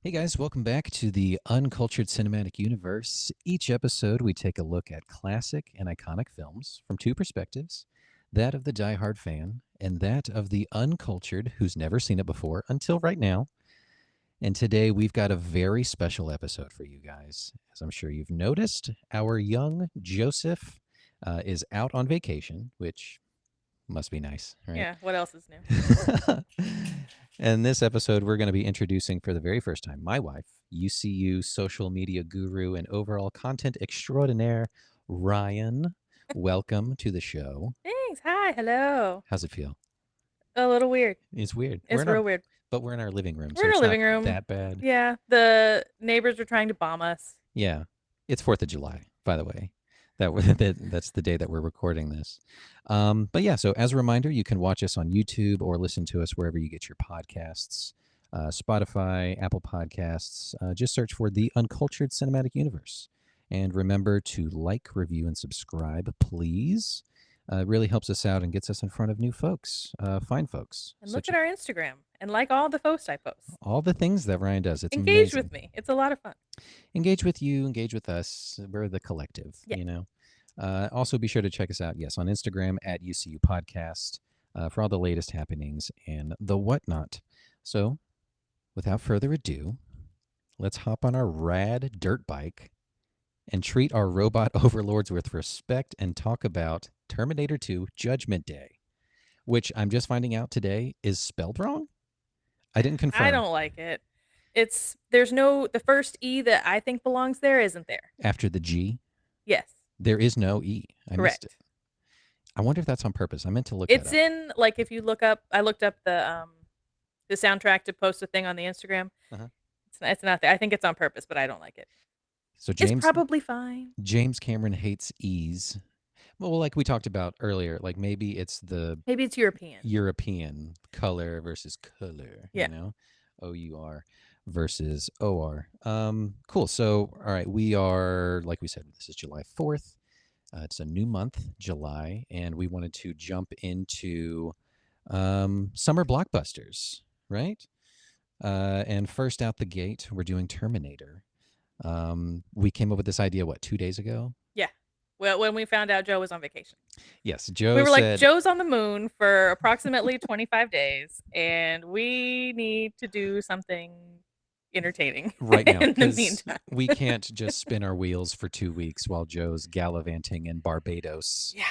Hey guys, welcome back to the Uncultured Cinematic Universe. Each episode, we take a look at classic and iconic films from two perspectives, that of the diehard fan and that of the uncultured who's never seen it before until right now. And today, we've got a very special episode for you guys. As I'm sure you've noticed, our young Joseph is out on vacation, which must be nice, right? Yeah, what else is new? And this episode, we're going to be introducing for the very first time my wife, UCU social media guru and overall content extraordinaire, Ryan. Welcome to the show. Thanks. Hi. Hello. How's it feel? A little weird. It's weird. It's real weird. But we're in our living room, We're so in our it's not living room. that bad. Yeah, the neighbors are trying to bomb us. Yeah, it's 4th of July, by the way. That's the day that we're recording this. But yeah, so as a reminder, you can watch us on YouTube or listen to us wherever you get your podcasts. Spotify, Apple Podcasts. Just search for the Uncultured Cinematic Universe. And remember to like, review, and subscribe, please. It really helps us out and gets us in front of new folks, fine folks. And look at our Instagram and like all the posts I post. All the things that Ryan does. It's Engage amazing. with me. It's a lot of fun. Engage with you, engage with us. We're the collective, Yeah. you know. Also, be sure to check us out, yes, on Instagram at UCU Podcast for all the latest happenings and the whatnot. So, without further ado, let's hop on our rad dirt bike and treat our robot overlords with respect and talk about Terminator 2 Judgment Day, which I'm just finding out today is spelled wrong. I didn't confirm. I don't like it. There's no, the first E that I think belongs there isn't there. After the G? Yes. There is no E. I Correct. missed it. I wonder if that's on purpose. I meant to look It's that up. in, like, if you look up, I looked up the soundtrack to post a thing on the Instagram. Uh-huh. It's not there. I think it's on purpose, but I don't like it. So It's probably fine. James Cameron hates E's. Well, like we talked about earlier, like maybe it's Maybe it's European. European color versus color, Yeah. you know, OUR versus OR. Cool. So, all right, we are, like we said, this is July 4th. It's a new month, July, and we wanted to jump into summer blockbusters, right? And first out the gate, we're doing Terminator. We came up with this idea, 2 days ago? Yeah. Well, when we found out Joe was on vacation. Yes, Joe We were said, like, Joe's on the moon for approximately 25 days, and we need to do something entertaining right now, in the because meantime. we can't just spin our wheels for 2 weeks while Joe's gallivanting in Barbados, Yeah.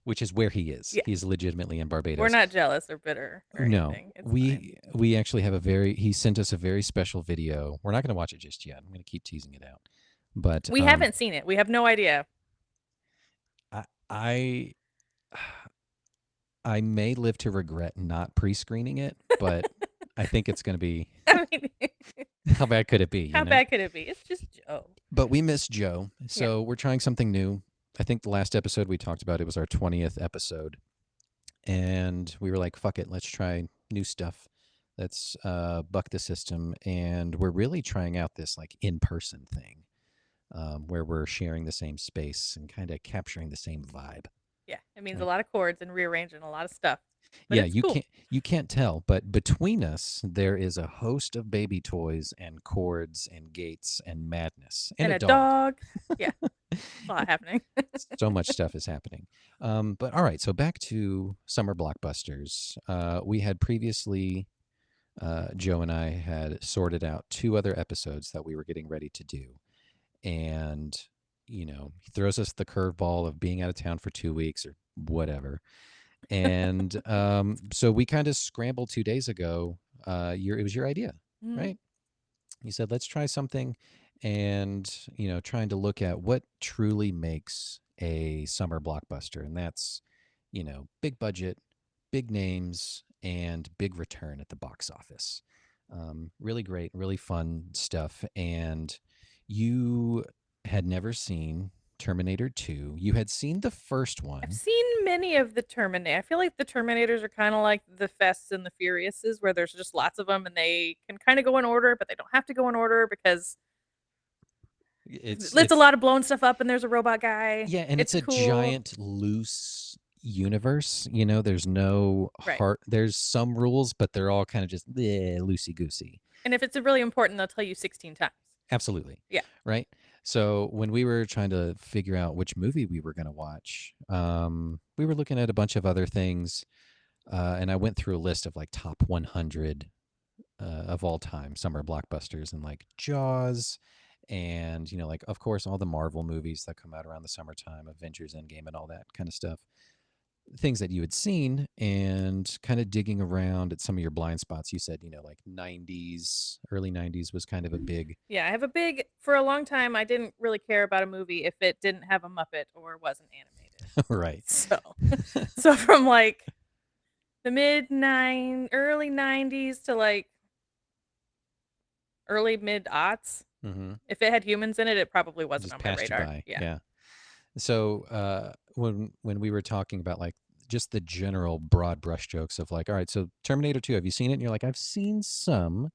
which is where he is. Yeah. He's legitimately in Barbados. We're not jealous or bitter or No, anything. It's we fine. we actually have he sent us a very special video. We're not going to watch it just yet. I'm going to keep teasing it out. But We haven't seen it. We have no idea. I may live to regret not pre-screening it, but I think it's going to be. I mean, How bad could it be? how bad could it be? It's just Joe. But we miss Joe, so we're trying something new. I think the last episode we talked about, it was our 20th episode, and we were like, "Fuck it, let's try new stuff. Let's buck the system." And we're really trying out this like in-person thing, where we're sharing the same space and kind of capturing the same vibe. Yeah, it means a lot of chords and rearranging a lot of stuff. But Yeah, it's cool. you can't tell, but between us there is a host of baby toys and chords and gates and madness and a dog. Yeah, a lot happening. So much stuff is happening. But all right, so back to summer blockbusters. We had previously, Joe and I had sorted out 2 other episodes that we were getting ready to do, and he throws us the curveball of being out of town for 2 weeks or whatever. And so we kind of scrambled 2 days ago. It was your idea, right? You said, let's try something, and trying to look at what truly makes a summer blockbuster, and that's big budget, big names, and big return at the box office. Really great, really fun stuff. And you had never seen Terminator 2. You had seen the first one. I've seen many of the Terminator. I feel like the Terminators are kind of like the Fasts and the Furiouses, where there's just lots of them and they can kind of go in order, but they don't have to go in order because it's a lot of blowing stuff up and there's a robot guy. Yeah, and it's a cool. giant loose universe. There's no heart. There's some rules, but they're all kind of just loosey goosey. And if it's really important, they'll tell you 16 times. Absolutely. Yeah. Right. So when we were trying to figure out which movie we were going to watch, we were looking at a bunch of other things, and I went through a list of like top 100 of all time summer blockbusters, and like Jaws, and like of course all the Marvel movies that come out around the summertime, Avengers Endgame, and all that kind of stuff. Things that you had seen, and kind of digging around at some of your blind spots. You said like 90s, early 90s was kind of a big Yeah, I have a big for a long time I didn't really care about a movie if it didn't have a Muppet or wasn't animated. right. So so from like the early 90s to like early mid aughts, hmm if it had humans in it, it probably wasn't Just on my passed you radar. by. Yeah. Yeah. So when we were talking about like just the general broad brushstrokes of like, all right, so Terminator 2, have you seen it? And you're like, I've seen some,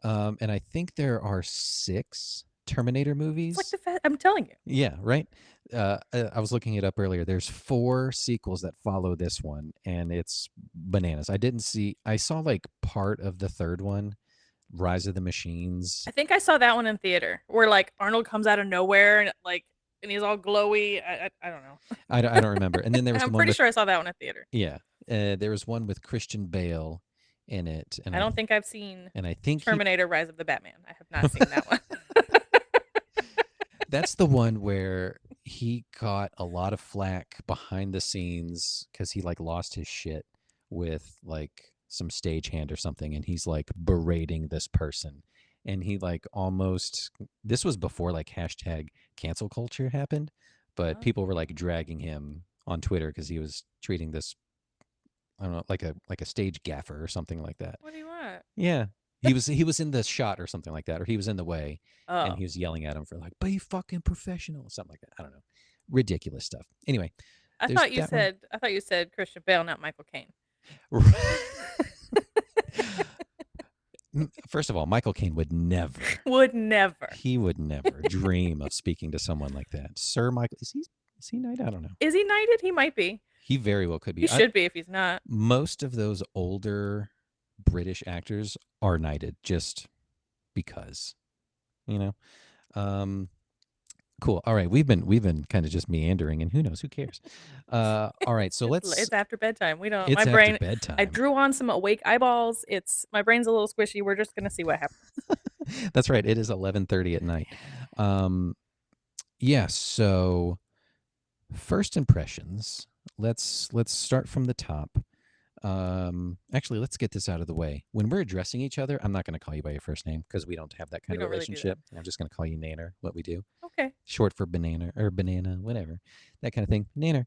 and I think there are 6 Terminator It's like movies. I'm telling you. Yeah, right. I was looking it up earlier. There's 4 sequels that follow this one, and it's bananas. I saw like part of the third one, Rise of the Machines. I think I saw that one in theater where like Arnold comes out of nowhere and like and he's all glowy. I don't know. I don't remember. And then there was the I'm one pretty with, sure I saw that one in theater. yeah, there was one with Christian Bale in it, I don't think I've seen and I think he Terminator Rise of the Batman. I have not seen that one. that's the one where he got a lot of flack behind the scenes because he like lost his shit with like some stagehand or something, and he's like berating this person, and he like almost, this was before like hashtag cancel culture happened, but Oh, people were like dragging him on Twitter because he was treating this, I don't know, like a stage gaffer or something like that. what do you want? Yeah. He was in the shot or something like that, or he was in the way, and Oh, he was yelling at him for like, be fucking professional, something like that. I don't know. Ridiculous stuff. Anyway, there's that one. I thought you said Christian Bale, not Michael Caine. First of all, Michael Caine would never, Would never. he would never dream of speaking to someone like that. Sir Michael, is he knighted? I don't know. Is he knighted? He might be. He very well could He be. should be if he's not. Most of those older British actors are knighted just because, you know. Um, Cool. All right, we've been kind of just meandering, and who knows? Who cares? All right, so It's after bedtime. We don't. My it's after brain. I bedtime. drew on some awake eyeballs. My brain's a little squishy. We're just gonna see what happens. That's right. It is 11:30 at night. Um, yeah. So first impressions. Let's start from the top. Actually, let's get this out of the way. When we're addressing each other, I'm not going to call you by your first name because we don't have that We kind of don't really do that. relationship. I'm just going to call you Naner. What we do, Okay. short for banana or banana, whatever, that kind of thing. Naner.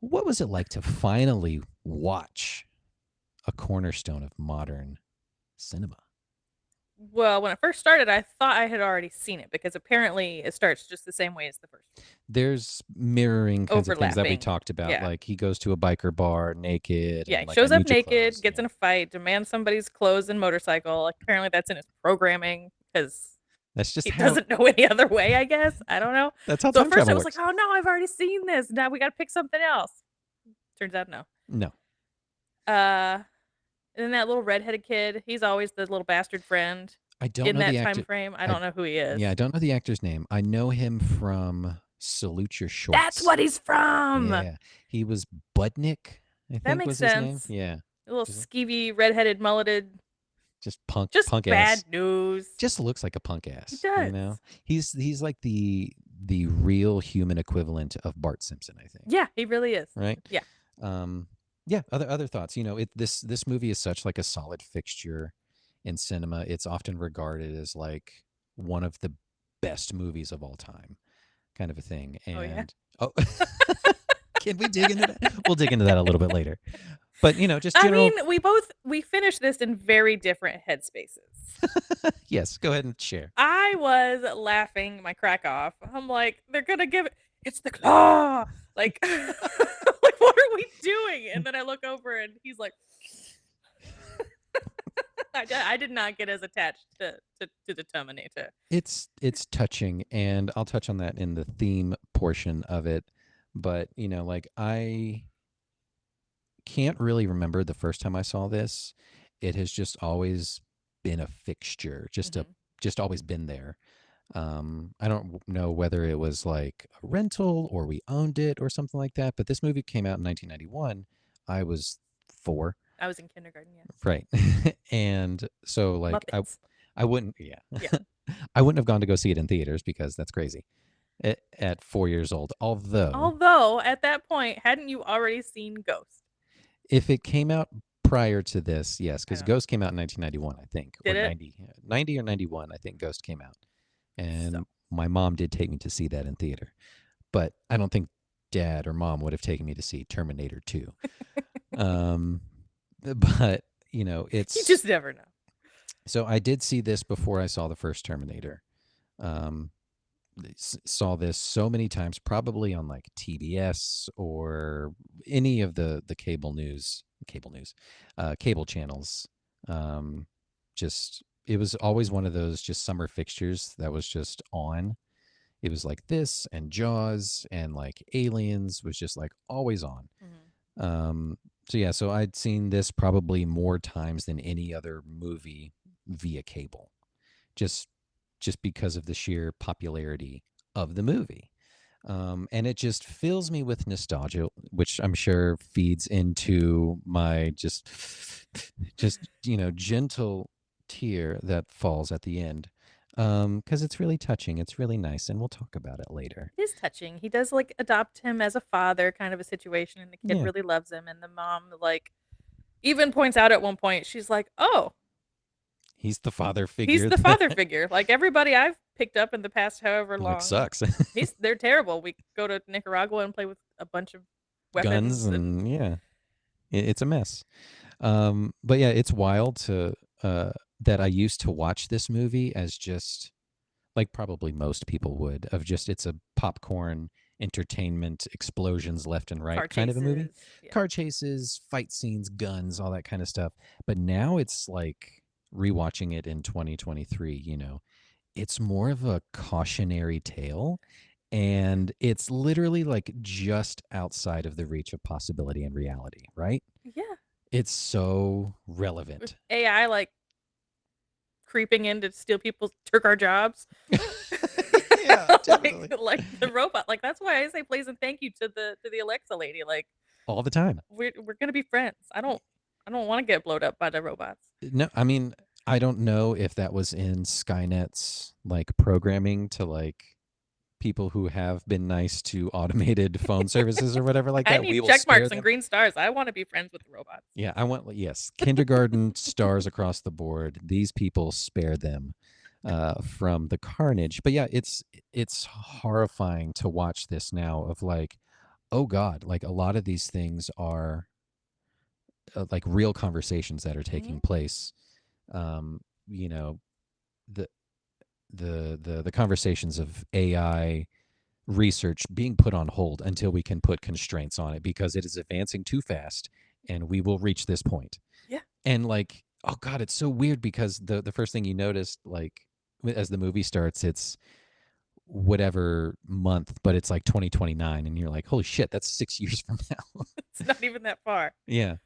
What was it like to finally watch a cornerstone of modern cinema? Well, when it first started, I thought I had already seen it because apparently it starts just the same way as the first one. There's mirroring kinds of things that we Overlapping. talked about, Yeah. like he goes to a biker bar naked Yeah, and he like, I shows up need your naked, clothes. gets Yeah. in a fight, demands somebody's clothes and motorcycle. Like, apparently that's in his programming because That's just he how doesn't know any other way, I guess. I don't know. that's how So at time first I travel was like, works. oh no, I've already seen this. Now we got to pick something else. Turns out no. No. Uh, and then that little redheaded kid, he's always the little bastard friend I don't in know that the time actor. frame. I I don't know who he is. Yeah, I don't know the actor's name. I know him from Salute Your That's Shorts. what he's from. Yeah. He was Budnick, I That think makes was his name. sense. Yeah. A little Just, skeevy, redheaded, mulleted. just Just punk bad ass. news. Just looks like a punk He ass, does. He's like the real human equivalent of Bart Simpson, I think. Yeah, he really is. Right? Yeah. Yeah, other thoughts. This movie is such like a solid fixture in cinema. It's often regarded as like one of the best movies of all time, kind of a thing. Oh, yeah? And oh, can we dig into that? We'll dig into that a little bit later. But just I general. mean, we finished this in very different headspaces. Yes, go ahead and share. I was laughing my crack off. I'm like, they're gonna give it. It's the claw. Like, like what are we doing? And then I look over and he's like, I did not get as attached to the Terminator. It's touching, and I'll touch on that in the theme portion of it. But like I can't really remember the first time I saw this. It has just always been a fixture, Hmm. just always been there. I don't know whether it was like a rental or we owned it or something like that, but this movie came out in 1991. I was 4, I was in kindergarten. Yes. right? And so like Muppets. I wouldn't, yeah. Yeah. I wouldn't have gone to go see it in theaters because that's crazy at 4 years old. Although Although at that point, hadn't you already seen Ghost? if it came out prior to this, yes, I because don't know. Ghost came out in 1991, I think, or Did it? 90 or 91, I think Ghost came out. So And my mom did take me to see that in theater. But I don't think dad or mom would have taken me to see Terminator 2. Um, but, you it's just never know. so I did see this before I saw the first Terminator. Um, saw this so many times, probably on like TBS or any of the cable channels. Um, just it was always one of those just summer fixtures that was just on. It was like this and Jaws and like Aliens was just like always on. Hmm. Um, so yeah, so I'd seen this probably more times than any other movie via cable, just just because of the sheer popularity of the movie. And it just fills me with nostalgia, which I'm sure feeds into my just gentle tear that falls at the end, because it's really touching. It's really nice, and we'll talk about it later. It is touching. He does like adopt him as a father, kind of a situation, and the kid Yeah, really loves him. And the mom like even points out at one point, she's like, "Oh, he's the father he's figure the father that figure." Like everybody I've picked up in the past however like long, sucks. they're terrible. We go to Nicaragua and play with a bunch of Guns weapons and and yeah, it's a mess. But yeah, it's wild to that I used to watch this movie as just like probably most people would of just it's a popcorn entertainment explosions left and car right kind of a movie, chases. Yeah. car chases, fight scenes, guns, all that kind of stuff. But now it's like rewatching it in 2023, it's more of a cautionary tale, and it's literally like just outside of the reach of possibility and reality, right? Yeah. It's so With relevant. AI like creeping in to steal people's took our jobs. Yeah, like definitely. like the robot. Like that's why I say please and thank you to the Alexa lady. Like All the time. we're gonna be friends. I don't want to get blowed up by the robots. No, I mean, I don't know if that was in Skynet's like programming to like people who have been nice to automated phone services or whatever like I that. We need will check spare marks and them. green stars. I want to be friends with the robots. Yeah, I want yes, kindergarten stars across the board. These people spare them from the carnage. But yeah, it's horrifying to watch this now. Of like, oh God, like a lot of these things are like real conversations that are Hmm. taking place. Um, you know, the the conversations of AI research being put on hold until we can put constraints on it because it is advancing too fast and we will reach this point. Yeah. And like, oh God, it's so weird because the first thing you noticed, like as the movie starts, it's whatever month, but it's like 2029, and you're like, holy shit, that's 6 years from now. It's not even that far. Yeah.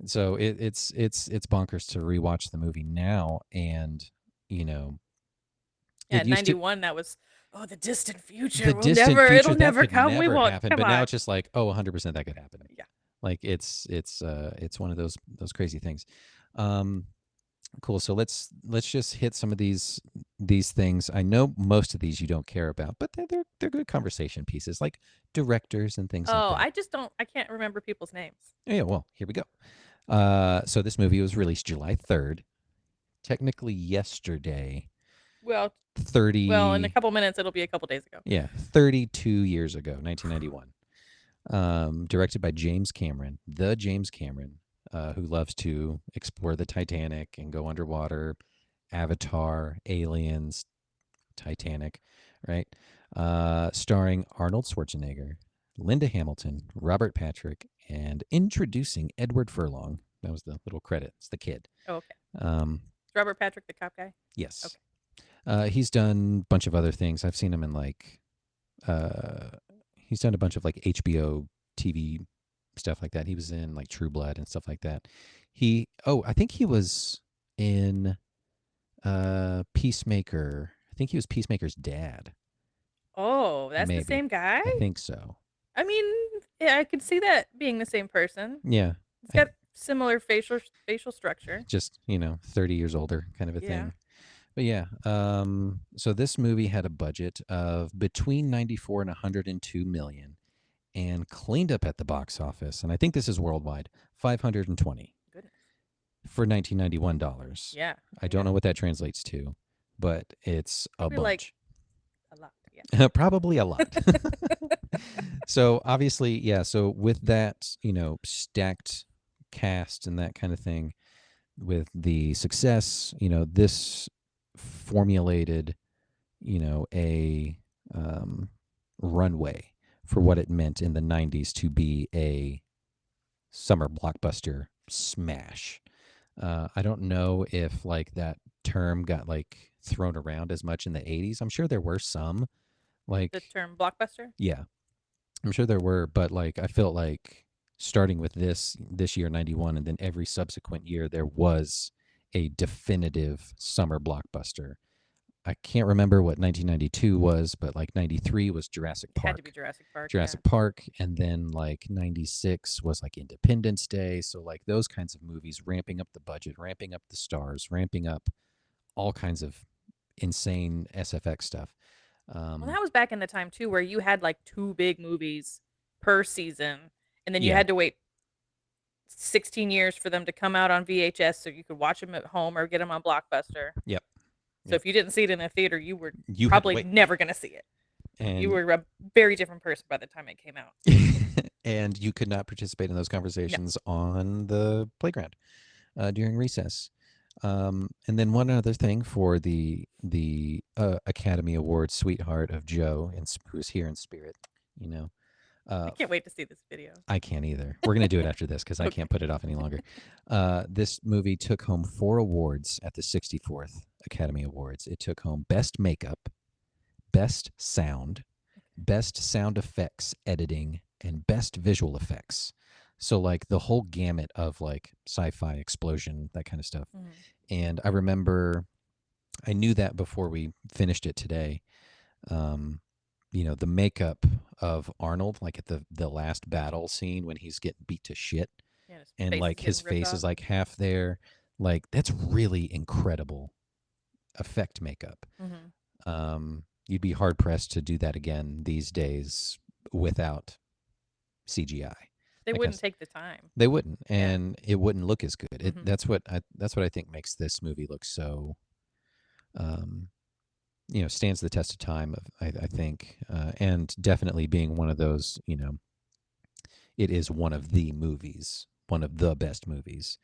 So it's bonkers to rewatch the movie now, and you know, Yeah, it in used to 91 that was oh the distant the future. distant It'll future that never could come. We never won't. happen, Come but now on. it's just like, oh, 100% that could happen. Yeah. Like it's one of those crazy things. Um, cool. So let's just hit some of these things. I know most of these you don't care about, but they're good conversation pieces, like directors and things like Oh, that. I just don't I can't remember people's names. Yeah. Well, here we go. So this movie was released July 3rd. Technically yesterday. Well, well, in a 30 couple minutes it'll be a couple days ago. yeah 32 years ago, 1991. Directed by James Cameron, the James Cameron, who loves to explore the Titanic and go underwater. Avatar, Aliens, Titanic, right? Starring Arnold Schwarzenegger, Linda Hamilton, Robert Patrick, and introducing Edward Furlong. That was the little credit. It's the kid. Oh, okay. Um, Is Robert Patrick the cop guy? yes. Okay. He's done a bunch of other things. I've seen him in like uh, he's done a bunch of like HBO TV stuff like that. He was in like True Blood and stuff like that. I think he was in. Peacemaker. I think he was Peacemaker's dad. Oh, that's the Maybe. same guy? I think so. I mean, yeah, I could see that being the same person. Yeah. It's got similar facial structure. Just, 30 years older kind of a Yeah. thing. But yeah, so this movie had a budget of between 94 and 102 million and cleaned up at the box office, and I think this is worldwide, 520 Goodness. for 1991 dollars. Yeah. I don't Yeah. know what that translates to, but it's a Probably like bunch. a lot. Yeah. Probably a lot. So obviously, yeah, so with that, stacked cast and that kind of thing, with the success, this formulated, a runway for what it meant in the 90s to be a summer blockbuster smash. I don't know if like that term got like thrown around as much in the 80s. I'm sure there were some The like, term blockbuster? yeah, I'm sure there were, but like I felt like starting with this year 91 and then every subsequent year there was a definitive summer blockbuster. I can't remember what 1992 was, but like 93 was Jurassic It had to be Park. Jurassic Park. Yeah. Jurassic Park, and then like 96 was like Independence Day. So like those kinds of movies ramping up the budget, ramping up the stars, ramping up all kinds of insane SFX stuff. Well, that was back in the time too, where you had like 2 big movies per season, and then you Yeah. had to wait 16 years for them to come out on VHS so you could watch them at home or get them on Blockbuster. Yep. So if you didn't see it in the theater, you were You had to probably wait. never going to see it. And You were a very different person by the time it came out. and you could not participate in those conversations on the playground during recess. And then one other thing for the Academy Award sweetheart of Joe, who's here in spirit, I can't wait to see this video. I can't either. We're going to do it after this because I Okay. can't put it off any longer. This movie took home 4 awards at the 64th Academy Awards. It took home Best Makeup, Best Sound, Best Sound Effects Editing, and Best Visual Effects. So like the whole gamut of like sci-fi explosion, that kind of stuff. Mhm. And I remember I knew that before we finished it today. The makeup of Arnold, like at the last battle scene when he's getting beat to shit, Yeah, and like his getting ripped face is off. like half there, like that's really incredible effect makeup. You'd be hard pressed to do that again these days without CGI. They Like wouldn't take the time. They wouldn't, Yeah. and it wouldn't look as good. Mhm. That's what I think makes this movie look so, stands the test of time. I think, and definitely being one of those, it is one of the movies, one of the best movies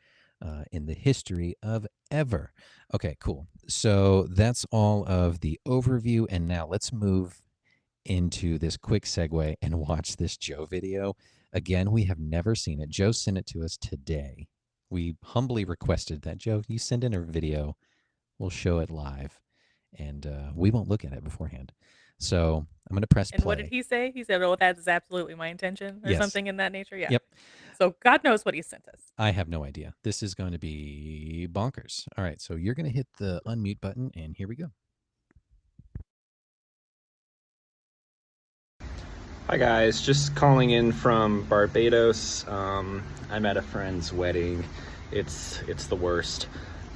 in the history of ever. Okay, cool. So that's all of the overview, and now let's move into this quick segue and watch this Joe video. Again, we have never seen it. Joe sent it to us today. We humbly requested that, Joe, you send in a video. We'll show it live, and we won't look at it beforehand. So I'm going to press And play. what did he say? He said, "Oh, that is absolutely my intention," or Yes. something in that nature. Yeah. Yep. So God knows what he sent us. I have no idea. This is going to be bonkers. All right, so you're going to hit the unmute button, and here we go. Hi guys, just calling in from Barbados. I'm at a friend's wedding. It's the worst.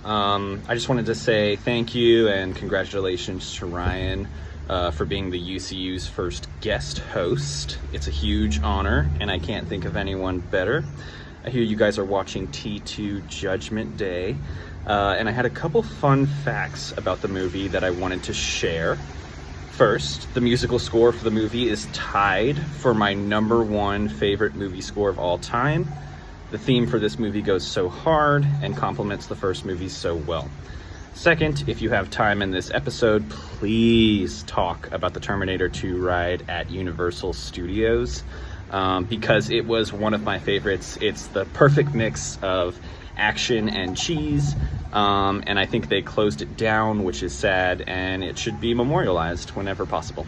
I just wanted to say thank you and congratulations to Ryan for being the UCU's first guest host. It's a huge honor, and I can't think of anyone better. I hear you guys are watching T2 Judgment Day, and I had a couple fun facts about the movie that I wanted to share. First, the musical score for the movie is tied for my #1 favorite movie score of all time. The theme for this movie goes so hard and complements the first movie so well. Second, if you have time in this episode, please talk about the Terminator 2 ride at Universal Studios, because it was one of my favorites. It's the perfect mix of action and cheese, and I think they closed it down, which is sad, and it should be memorialized whenever possible.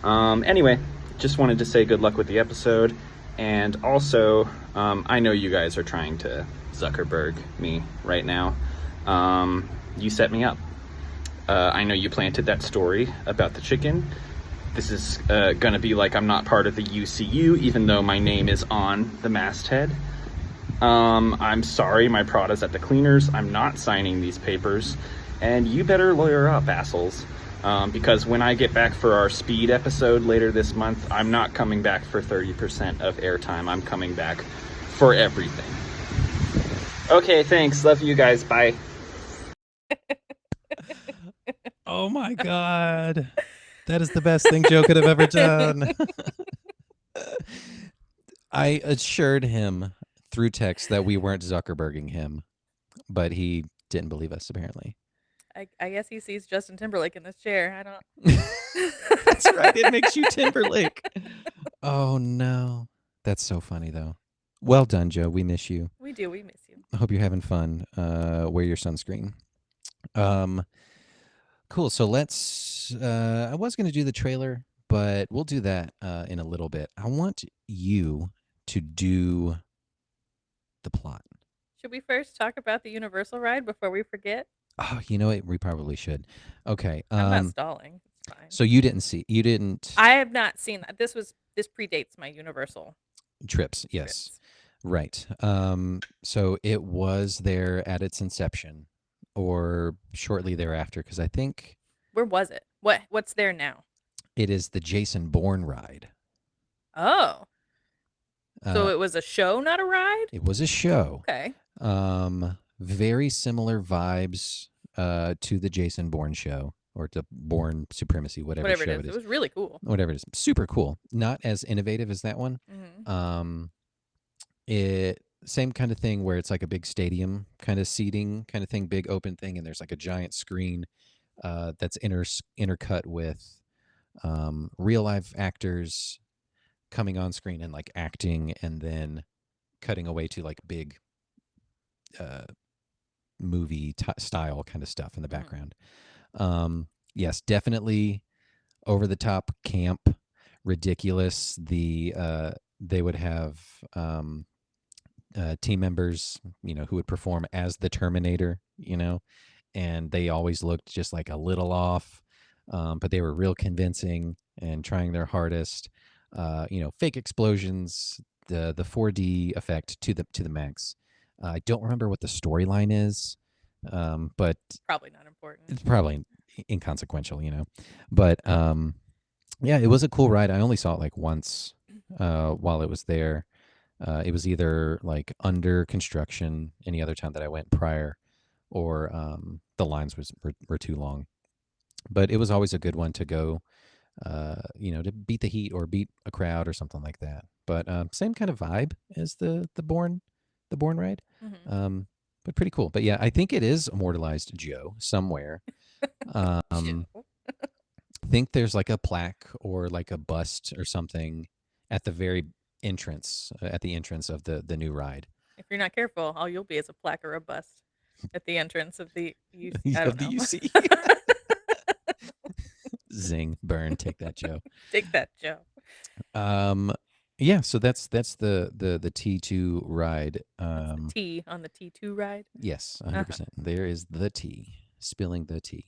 Anyway, just wanted to say good luck with the episode, and also I know you guys are trying to Zuckerberg me right now, You set me up. I know you planted that story about the chicken. This is going to be like I'm not part of the UCU, even though my name is on the masthead. I'm sorry, my Prada's at the cleaners. I'm not signing these papers. And you better lawyer up, assholes. Because when I get back for our speed episode later this month, I'm not coming back for 30% of airtime. I'm coming back for everything. Okay, thanks. Love you guys. Bye. Oh my God. That is the best thing Joe could have ever done. I assured him through text that we weren't Zuckerberging him, but he didn't believe us, apparently. I guess he sees Justin Timberlake in this chair. I don't. That's right. It makes you Timberlake. Oh, no. That's so funny, though. Well done, Joe. We miss you. We do. We miss you. I hope you're having fun. Wear your sunscreen. Cool. So let's. I was going to do the trailer, but we'll do that in a little bit. I want you to do the plot. Should we first talk about the Universal ride before we forget? Oh, you know what? We probably should. Okay. I'm not stalling. It's fine. So you didn't. I have not seen that. This predates my Universal trips. Yes. Right. So it was there at its inception or shortly thereafter, because I think. Where was it? What's there now? It is the Jason Bourne ride. Oh. So it was a show, not a ride? It was a show. Okay. Very similar vibes to the Jason Bourne show or to Bourne Supremacy, whatever show it is. It was really cool. Whatever it is. Super cool. Not as innovative as that one. Mm-hmm. It same kind of thing where it's like a big stadium kind of seating kind of thing, big open thing, and there's like a giant screen that's intercut with real life actors coming on screen and like acting and then cutting away to like big movie style kind of stuff in the background. Yes, definitely over the top, camp, ridiculous. They would have team members, who would perform as the Terminator, and they always looked just like a little off, but they were real convincing and trying their hardest. Fake explosions, the 4D effect to the max. I don't remember what the storyline is, but probably not important. It's probably inconsequential, But yeah, it was a cool ride. I only saw it like once while it was there. It was either like under construction any other time that I went prior, or the lines were too long. But it was always a good one to go. To beat the heat or beat a crowd or something like that. But same kind of vibe as the Bourne ride. Mm-hmm. But pretty cool. But yeah, I think it is immortalized Joe somewhere. I think there's like a plaque or like a bust or something at the very entrance, at the entrance of the new ride. If you're not careful, all you'll be is a plaque or a bust at the entrance of the UC. Of the UC. Zing, burn, take that, Joe. Take that, Joe. Yeah, so that's the T2 ride. T on the T2 ride? Yes, 100%. There is the tea, spilling the tea.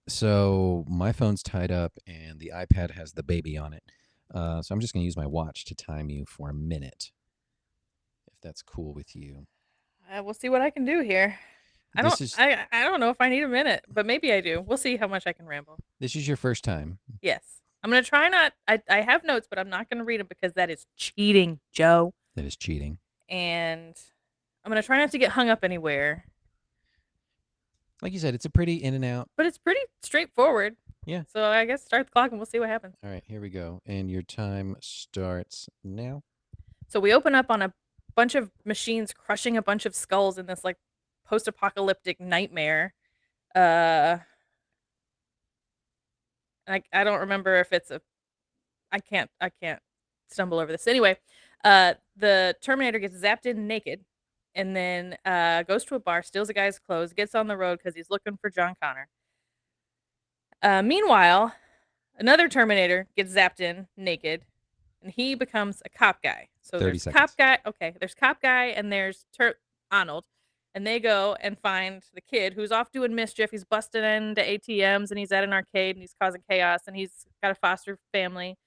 So my phone's tied up and the iPad has the baby on it. So I'm just going to use my watch to time you for a minute, if that's cool with you. We'll see what I can do here. I don't know if I need a minute, but maybe I do. We'll see how much I can ramble. This is your first time. Yes. I'm going to try not... I have notes, but I'm not going to read them because that is cheating, Joe. That is cheating. And I'm going to try not to get hung up anywhere. Like you said, it's a pretty in and out. But it's pretty straightforward. Yeah. So I guess start the clock and we'll see what happens. All right, here we go. And your time starts now. So we open up on a bunch of machines crushing a bunch of skulls in this like post-apocalyptic nightmare. I don't remember if it's I can't stumble over this. Anyway, the Terminator gets zapped in naked and then goes to a bar, steals a guy's clothes, gets on the road because he's looking for John Connor. Meanwhile, another Terminator gets zapped in naked and he becomes a cop guy. So there's 30 seconds. cop guy. Okay, there's cop guy and there's Arnold. and they go and find the kid who's off doing mischief. He's busting into ATMs and he's at an arcade and he's causing chaos and he's got a foster family.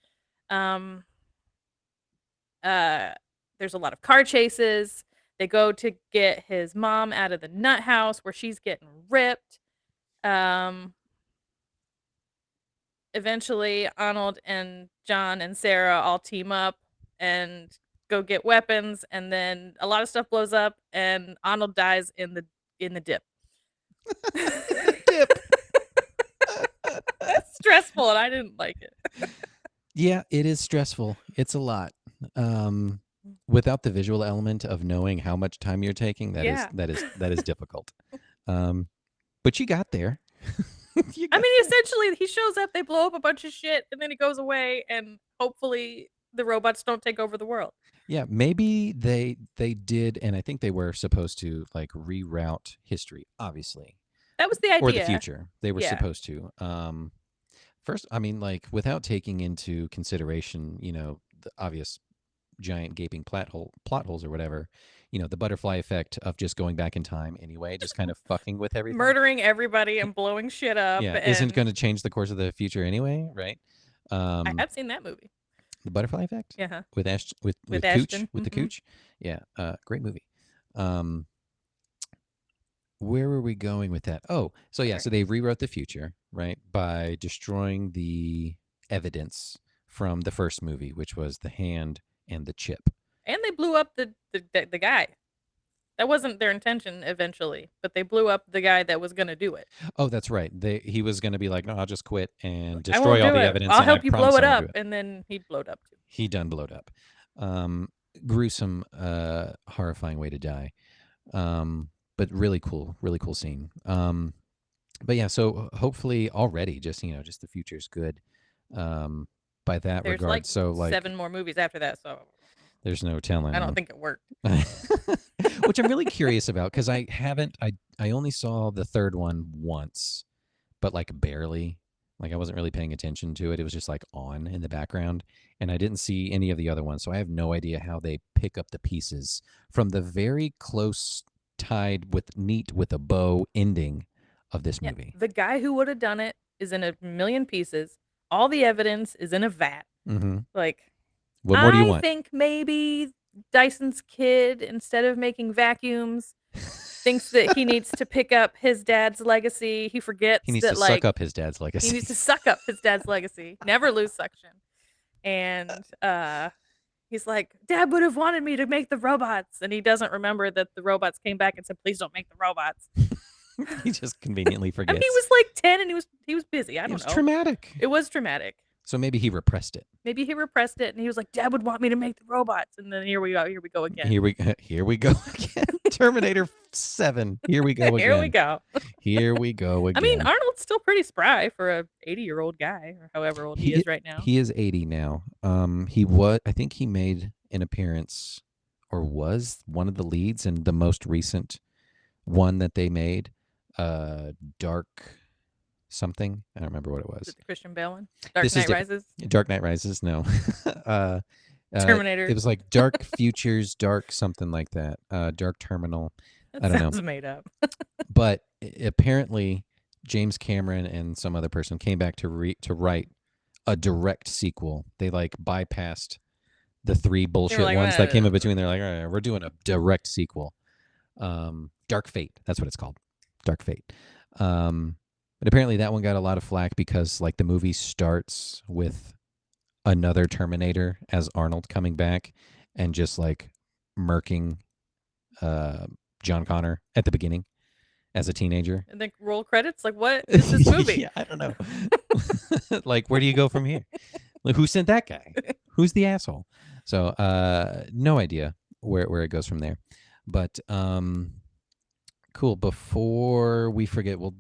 Um, uh, there's a lot of car chases. They go to get his mom out of the nut house where she's getting ripped. Um, Eventually, Arnold and John and Sarah all team up and go get weapons, and then a lot of stuff blows up, and Arnold dies in the dip. Dip. That's stressful, and I didn't like it. Yeah, it is stressful. It's a lot. Without the visual element of knowing how much time you're taking, that is difficult. But you got there. I mean, essentially, he shows up, they blow up a bunch of shit, and then he goes away, and hopefully the robots don't take over the world. Yeah, maybe they did, and I think they were supposed to like reroute history, obviously, That was the idea. or the future. They were Yeah. supposed to. First, I mean, like without taking into consideration, the obvious giant gaping plot holes or whatever, the butterfly effect of just going back in time anyway, just kind of fucking with everything. Murdering everybody and blowing shit up. Yeah, isn't going to change the course of the future anyway, right? I have seen that movie. The Butterfly Effect? Yeah. With Cooch, Ashton. with the Cooch. Yeah, great movie. Where were we going with that? Oh, so yeah, so they rewrote the future, right, by destroying the evidence from the first movie, which was the hand and the chip. And they blew up the guy. That wasn't their intention eventually, but they blew up the guy that was going to do it. Oh, that's right. He was going to be like, no, I'll just quit and destroy all the evidence. I'll help you blow it up. And then he blowed up too. He done blowed up. Gruesome, horrifying way to die. But really cool scene. But yeah, so hopefully already just the future's good. By that There's regard, so 7 more movies after that, so there's no telling. I don't think it worked. Which I'm really curious about because I only saw the third one once, but like barely. Like I wasn't really paying attention to it. It was just like on in the background, and I didn't see any of the other ones, so I have no idea how they pick up the pieces from the very close tied with a bow ending of this movie. The guy who would have done it is in a million pieces. All the evidence is in a vat. Mm-hmm. Like, what more do you want? I think maybe Dyson's kid, instead of making vacuums, thinks that he needs to pick up his dad's legacy. He forgets he needs to suck up his dad's legacy. He needs to suck up his dad's legacy. Never lose suction. And he's like, Dad would have wanted me to make the robots. And he doesn't remember that the robots came back and said, please don't make the robots. He just conveniently forgets. I mean, he was like 10 and he was busy. I don't know. It was traumatic. It was traumatic. So maybe he repressed it. Maybe he repressed it, and he was like, "Dad would want me to make the robots." And then here we go again. Here we go again. Terminator 7. Here we go again. Here we go. Here we go again. I mean, Arnold's still pretty spry for a 80-year-old guy, or however old he is right now. He is 80 now. I think he made an appearance, or was one of the leads in the most recent one that they made, Dark something. I don't remember what it was. Is it the Christian Bale one? Dark Knight Rises? Dark Knight Rises, no. Terminator. It was like Dark Futures, Dark something like that. Dark Terminal. That I don't know. Sounds made up. But apparently James Cameron and some other person came back to write a direct sequel. They like bypassed the 3 bullshit ones that came in between. They're like, all right, we're doing a direct sequel. Dark Fate. That's what it's called. Dark Fate. But apparently that one got a lot of flack because like the movie starts with another Terminator as Arnold coming back and just like murking John Connor at the beginning as a teenager. And then roll credits? Like, what is this movie? Yeah, I don't know. Like, where do you go from here? Like, who sent that guy? Who's the asshole? So no idea where it goes from there. But cool. Before we forget, we'll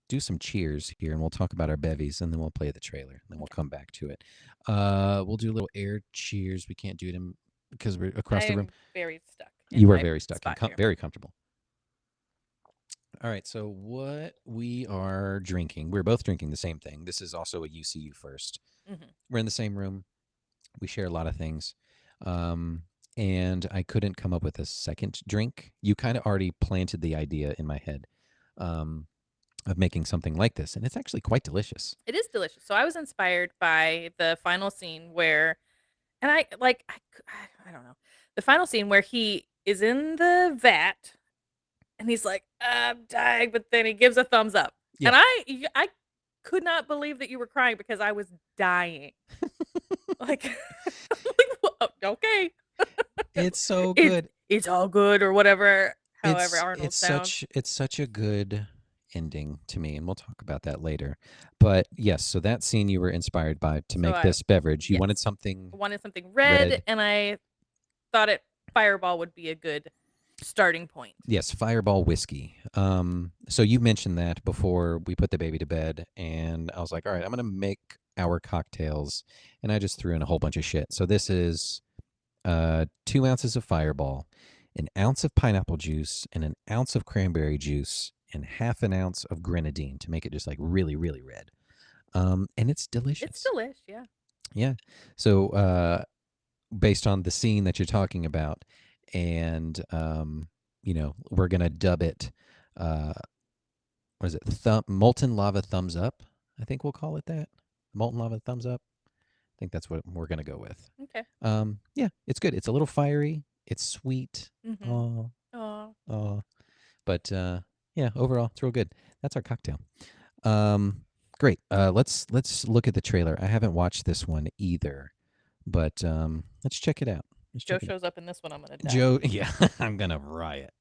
do some cheers here and we'll talk about our bevies and then we'll play the trailer and then we'll come back to it. We'll do a little air cheers. We can't do it because we're across the room. Very stuck. You are very stuck. Very comfortable. All right. So what we are drinking, we're both drinking the same thing. This is also a UCU first. Mm-hmm. We're in the same room. We share a lot of things. and I couldn't come up with a second drink. You kind of already planted the idea in my head um, of making something like this, and it's actually quite delicious. It is delicious. So I was inspired by the final scene where, and I like, I don't know, the final scene where he is in the vat and he's like, I'm dying, but then he gives a thumbs up. Yeah. And I could not believe that you were crying because I was dying. Like, okay. It's so good. It's all good or whatever. However, Arnold sounds. It's such a good ending to me, and we'll talk about that later. But yes, so that scene you were inspired by to make this beverage. You wanted Yes. something I wanted something red, red. and I thought Fireball would be a good starting point. Yes, Fireball whiskey. So you mentioned that before we put the baby to bed, and I was like, all right, I'm gonna make our cocktails, and I just threw in a whole bunch of shit. So this is 2 ounces of Fireball, an ounce of pineapple juice, and an ounce of cranberry juice, and half an ounce of grenadine to make it just like really, really red. And it's delicious. It's delish, yeah. Yeah. So based on the scene that you're talking about, and we're gonna dub it. What is it? Molten lava thumbs up. I think we'll call it that. Molten lava thumbs up. I think that's what we're gonna go with. Okay. Yeah, it's good. It's a little fiery. It's sweet. Mm-hmm. But yeah, overall, it's real good. That's our cocktail. Great. Let's look at the trailer. I haven't watched this one either, but let's check it out. Joe shows up in this one. I'm gonna die. Joe, yeah, I'm gonna riot.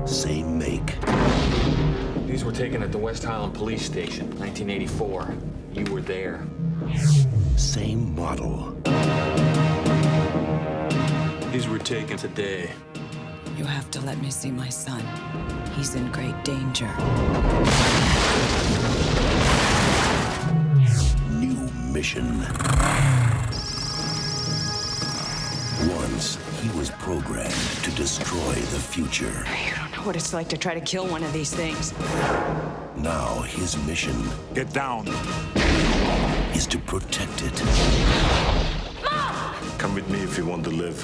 Same make. These were taken at the West Highland Police Station, 1984. You were there. Same model. These were taken today. You have to let me see my son. He's in great danger. New mission. Once, he was programmed to destroy the future. You don't know what it's like to try to kill one of these things. Now, his mission Get down. is to protect it. Come with me if you want to live.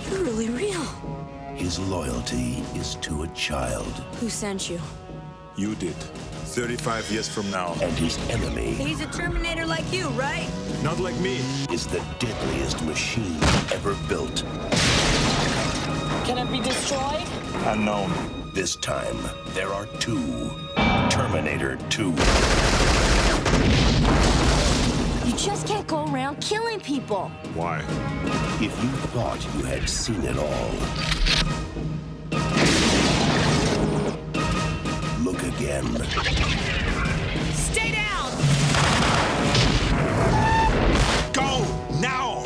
You're really real. His loyalty is to a child. Who sent you? You did. 35 years from now. And his enemy He's a Terminator like you, right? Not like me. is the deadliest machine ever built. Can it be destroyed? Unknown. This time, there are two. Terminator 2. You just can't go around killing people. Why? If you thought you had seen it all, look again. Stay down! Go! Now!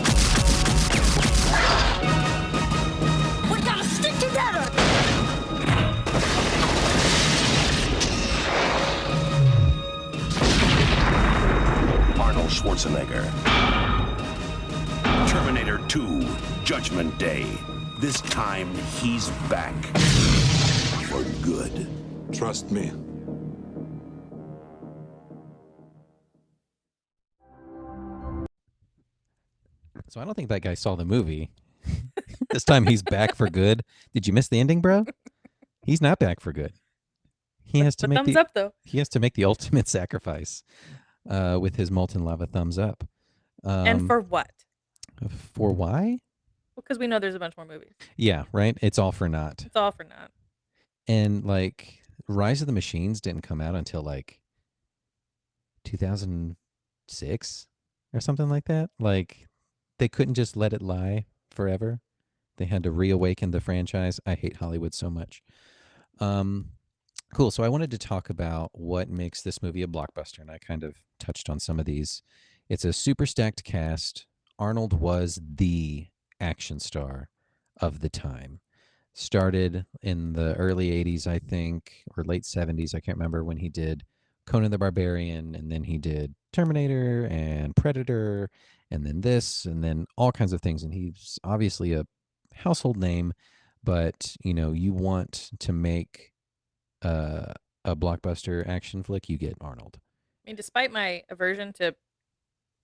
We gotta stick together! Arnold Schwarzenegger. Terminator 2, Judgment Day. This time, he's back. For good. Trust me. So I don't think that guy saw the movie. This time he's back for good. Did you miss the ending, bro? He's not back for good. He has to make thumbs up though. He has to make the ultimate sacrifice with his molten lava thumbs up. And for what? For why? Because we know there's a bunch more movies. Yeah, right. It's all for naught. It's all for naught. And like Rise of the Machines didn't come out until like 2006 or something like that. Like they couldn't just let it lie forever. They had to reawaken the franchise. I hate Hollywood so much. Cool. So I wanted to talk about what makes this movie a blockbuster, and I kind of touched on some of these. It's a super stacked cast. Arnold was the action star of the time. Started in the early 80s, I think, or late 70s. I can't remember when he did Conan the Barbarian, and then he did Terminator and Predator, and then this, and then all kinds of things. And he's obviously a household name, but you want to make a blockbuster action flick, you get Arnold. I mean, despite my aversion to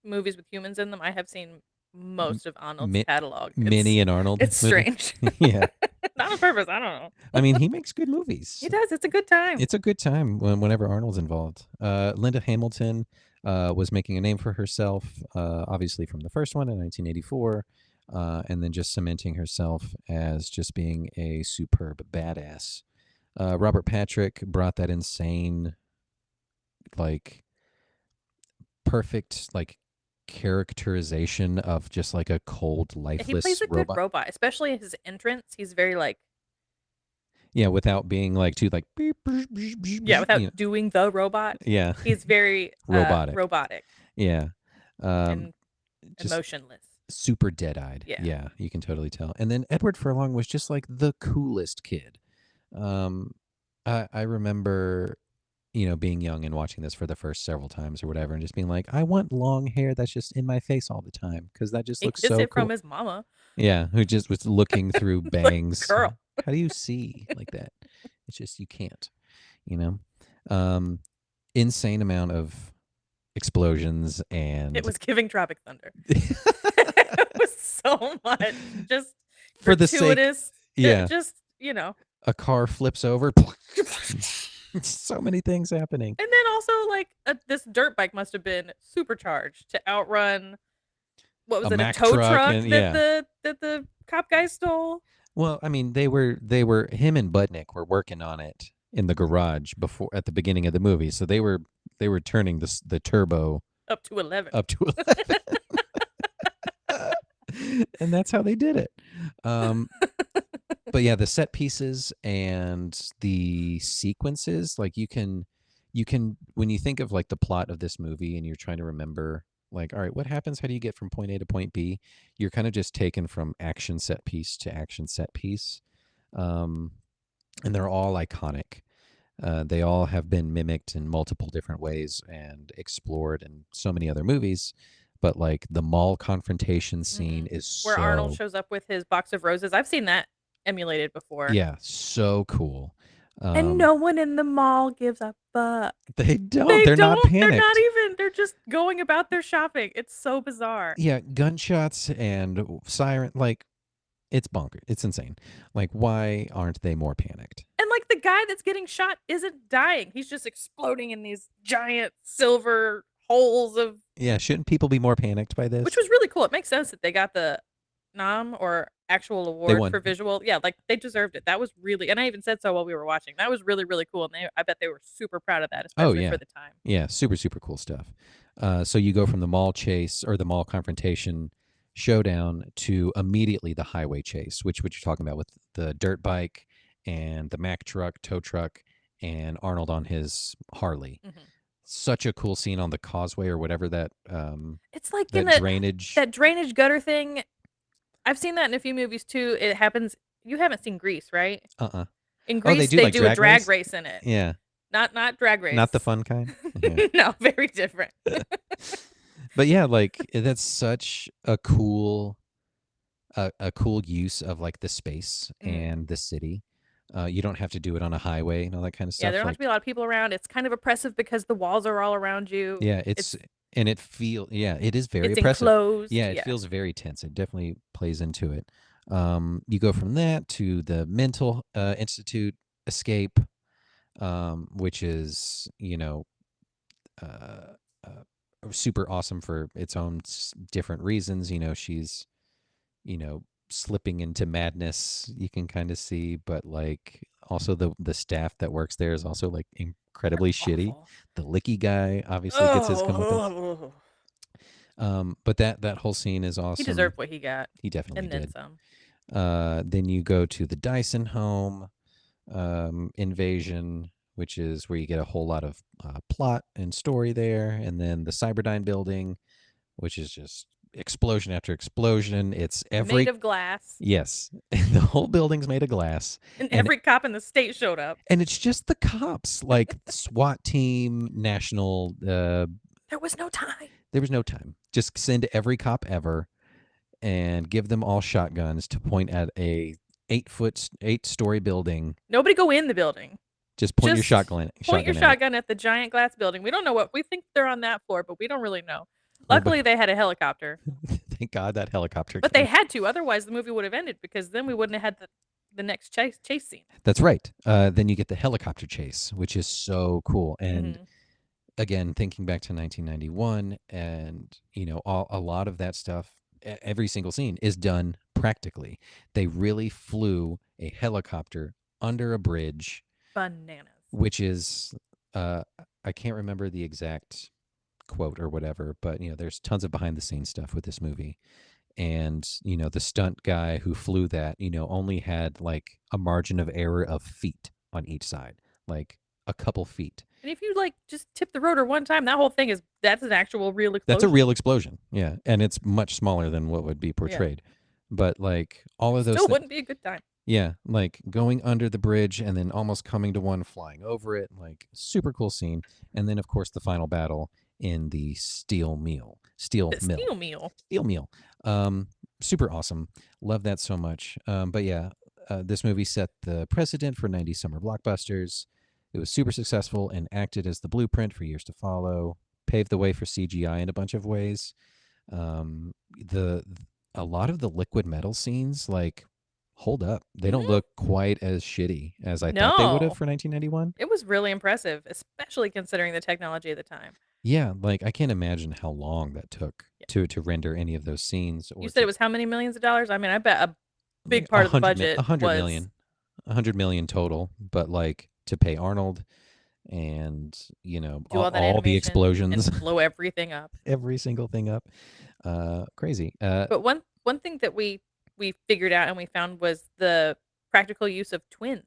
movies with humans in them, I have seen most of Arnold's catalog. Minnie and Arnold. It's strange. Yeah. Not on purpose. I don't know. I mean, he makes good movies. He does. It's a good time. It's a good time whenever Arnold's involved. Linda Hamilton was making a name for herself, obviously from the first one in 1984, and then just cementing herself as just being a superb badass. Robert Patrick brought that insane, like, perfect, like, characterization of just like a cold, lifeless He plays a robot. good robot, especially his entrance. He's very like, yeah, without being like too like beep, beep, beep, beep, yeah, without doing the robot. Yeah, he's very robotic. Yeah, and just emotionless. super dead-eyed. Yeah, you can totally tell. And then Edward Furlong was just like the coolest kid. I remember, being young and watching this for the first several times or whatever, and just being like, I want long hair that's just in my face all the time because that just looks so cool. From his mama. Yeah, who just was looking through bangs. Like, girl, how do you see like that? It's just you can't. Insane amount of explosions, and it was giving Tropic Thunder. It was so much, just for the sake. Yeah, just a car flips over. So many things happening. And then also, like, this dirt bike must have been supercharged to outrun, what was it, a tow truck that the cop guy stole? Well, I mean, him and Budnick were working on it in the garage at the beginning of the movie, so they were turning the turbo up to 11. And that's how they did it. But yeah, the set pieces and the sequences, like you can when you think of like the plot of this movie and you're trying to remember, like, all right, what happens? How do you get from point A to point B? You're kind of just taken from action set piece to action set piece. And they're all iconic. They all have been mimicked in multiple different ways and explored in so many other movies. But like the mall confrontation scene is where Arnold shows up with his box of roses. I've seen that emulated before. Yeah, so cool. And no one in the mall gives a fuck. They don't. They're not panicked. They're not even. They're just going about their shopping. It's so bizarre. Yeah, gunshots and siren, like, it's bonkers. It's insane. Like, why aren't they more panicked? And like the guy that's getting shot isn't dying. He's just exploding in these giant silver holes of. Yeah, shouldn't people be more panicked by this? Which was really cool. It makes sense that they got the nom or actual award for visual. Yeah, like they deserved it. That was really, and I even said so while we were watching. That was really, really cool. And I bet they were super proud of that, especially for the time. Yeah, super, super cool stuff. So you go from the mall chase or the mall confrontation showdown to immediately the highway chase, which what you're talking about with the dirt bike and the Mack truck, tow truck, and Arnold on his Harley. Mm-hmm. Such a cool scene on the causeway or whatever that. It's like that in drainage. That drainage gutter thing. I've seen that in a few movies too. It happens. You haven't seen Grease, right? In Grease, they do a drag race in it. Yeah. Not drag race. Not the fun kind. Yeah. No, very different. But yeah, like that's such a cool use of like the space and the city. You don't have to do it on a highway and all that kind of stuff. Yeah, there don't have to be a lot of people around. It's kind of oppressive because the walls are all around you. Yeah, it is very it's oppressive. Enclosed. Yeah, it feels very tense. It definitely plays into it. You go from that to the mental institute escape, which is super awesome for its own different reasons. She's slipping into madness, you can kind of see, but like also the staff that works there is also like incredibly shitty. The licky guy obviously gets his comeuppance. But that whole scene is awesome. He deserved what he got. He definitely did. And then some. Then you go to the Dyson home invasion, which is where you get a whole lot of plot and story there, and then the Cyberdyne building, which is just explosion after explosion. It's made of glass. Yes. The whole building's made of glass. And every cop in the state showed up. And it's just the cops, like SWAT team, national. There was no time. There was no time. Just send every cop ever. and give them all shotguns to point at a 8-story building. Nobody go in the building. Just point your Just shotgun. Point your at it. shotgun at the giant glass building. We don't know what we think they're on that floor, but we don't really know. Well, Luckily, they had a helicopter, Thank God that helicopter. but they came. had to. Otherwise, the movie would have ended because then we wouldn't have had the next chase scene. That's right. Then you get the helicopter chase, which is so cool. And Mhm. again, thinking back to 1991, and a lot of that stuff, every single scene is done practically. They really flew a helicopter under a bridge, Bananas. which is I can't remember the exact quote or whatever, but there's tons of behind the scenes stuff with this movie. And the stunt guy who flew that only had like a margin of error of feet on each side, like a couple feet. And if you just tip the rotor one time, that whole thing that's an actual real explosion. That's a real explosion. Yeah. And it's much smaller than what would be portrayed. But like all of those Still wouldn't be a good time. Yeah, like going under the bridge and then almost coming to one, flying over it, like super cool scene. And then of course the final battle in the steel mill. Steel meal. Super awesome. Love that so much. But yeah, this movie set the precedent for 90s summer blockbusters. It was super successful and acted as the blueprint for years to follow. Paved the way for CGI in a bunch of ways. A lot of the liquid metal scenes hold up. They don't look quite as shitty as I thought they would have for 1991. It was really impressive, especially considering the technology of the time. Yeah, I can't imagine how long that took to render any of those scenes. You said it was how many millions of dollars? I mean, I bet a big part of the budget 100 was million. 100 million total, but to pay Arnold and do all that all the animation explosions, and blow everything up. every single thing up. Crazy. But one thing that we figured out and we found was the practical use of twins.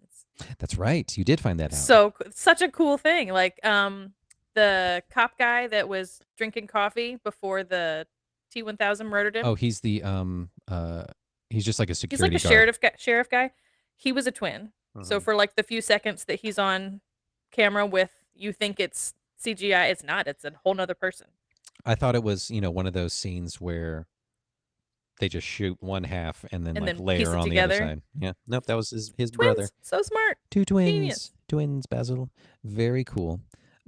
That's right. You did find that out. So such a cool thing. The cop guy that was drinking coffee before the T-1000 murdered him. Oh, he's the he's just like a He's security like a guard. sheriff guy. He was a twin. So for the few seconds that he's on camera with, you think it's CGI. It's not. It's a whole nother person. I thought it was, one of those scenes where they just shoot one half and then then piece layer it on the other together. side. Yeah. Nope, that was his Twins. brother. So smart. Two twins. Genius. Twins, Basil. Very cool.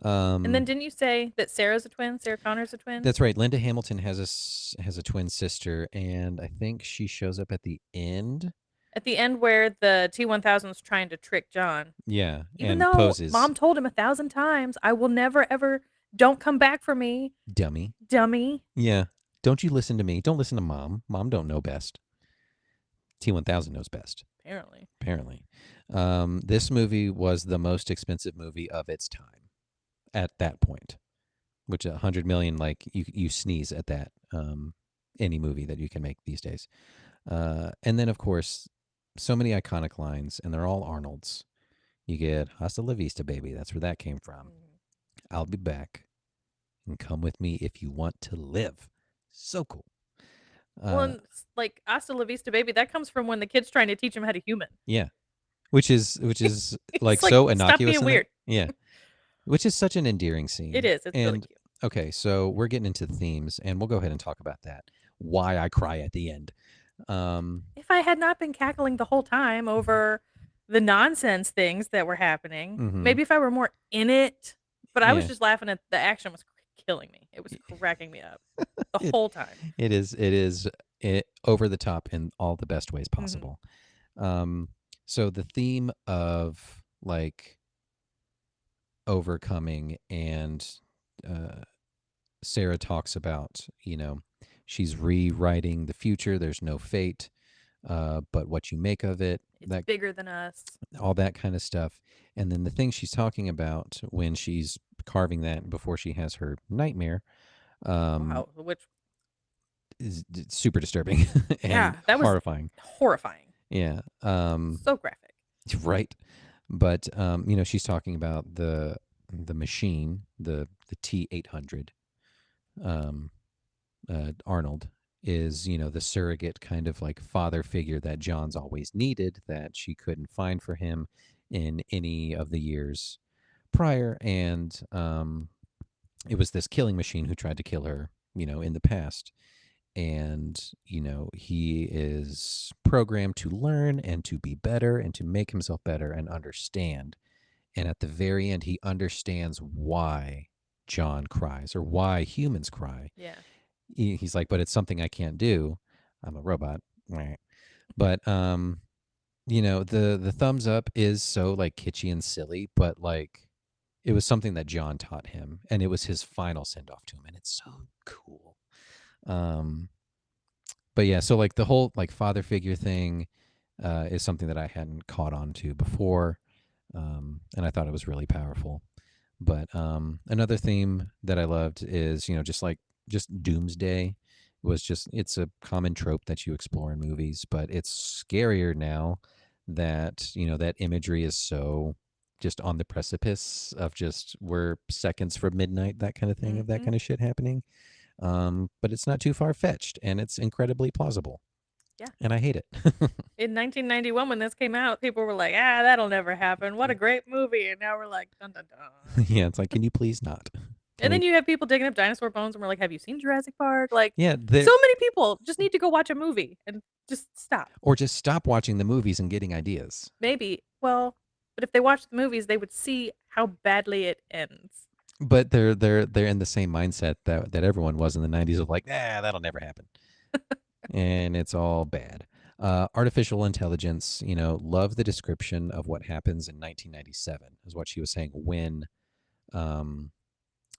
And then didn't you say that Sarah's a twin? Sarah Connor's a twin? That's right. Linda Hamilton has a twin sister, and I think she shows up at the end. At the end where the T-1000's trying to trick John. Yeah, Even and though poses. Mom told him 1,000 times, I will never, ever, don't come back for me. Dummy. Yeah. Don't you listen to me. Don't listen to Mom. Mom don't know best. T-1000 knows best. Apparently. This movie was the most expensive movie of its time at that point, which 100 million, you sneeze at that. Any movie that you can make these days. And then, of course, so many iconic lines, and they're all Arnold's. You get "Hasta la vista, baby." That's where that came from. "I'll be back, and come with me if you want to live." So cool. And "Hasta la vista, baby," that comes from when the kid's trying to teach him how to human. Yeah, which is It's so innocuous. Stop being weird. Yeah, which is such an endearing scene. It is. It's really cute. Okay, so we're getting into themes, and we'll go ahead and talk about that. Why I cry at the end. If I had not been cackling the whole time over the nonsense things that were happening, maybe if I were more in it, but I was just laughing at the action was killing me. It was cracking me up the whole time. It is over the top in all the best ways possible. So the theme of overcoming, and Sarah talks about, she's rewriting the future. There's no fate, but what you make of it. It's bigger than us. All that kind of stuff. And then the thing she's talking about when she's carving that before she has her nightmare, which is super disturbing and that was horrifying. Yeah. So graphic. Right. But she's talking about the machine, the T-800. Arnold is, the surrogate kind of father figure that John's always needed, that she couldn't find for him in any of the years prior. And it was this killing machine who tried to kill her, in the past. and he is programmed to learn and to be better and to make himself better and understand. And at the very end, he understands why John cries or why humans cry. Yeah. He's like, but it's something I can't do. I'm a robot. Meh. But the thumbs up is so like kitschy and silly, but like it was something that John taught him, and it was his final send off to him, and it's so cool. But yeah, so like the whole like father figure thing is something that I hadn't caught on to before, and I thought it was really powerful. But another theme that I loved is just doomsday was just it's a common trope that you explore in movies, but it's scarier now that that imagery is so just on the precipice of just we're seconds from midnight, that kind of thing, of that kind of shit happening. But it's not too far fetched, and it's incredibly plausible. Yeah. And I hate it. In 1991, when this came out, people were like, that'll never happen. What a great movie. And now we're like, dun dun dun. Yeah, it's like, can you please not? And then you have people digging up dinosaur bones and we're like, have you seen Jurassic Park? Like, Yeah, so many people just need to go watch a movie and just stop. Or just stop watching the movies and getting ideas. Maybe. Well, but if they watched the movies, they would see how badly it ends. But they're in the same mindset that everyone was in the 90s of like, that'll never happen. And it's all bad. Artificial intelligence, love the description of what happens in 1997 is what she was saying when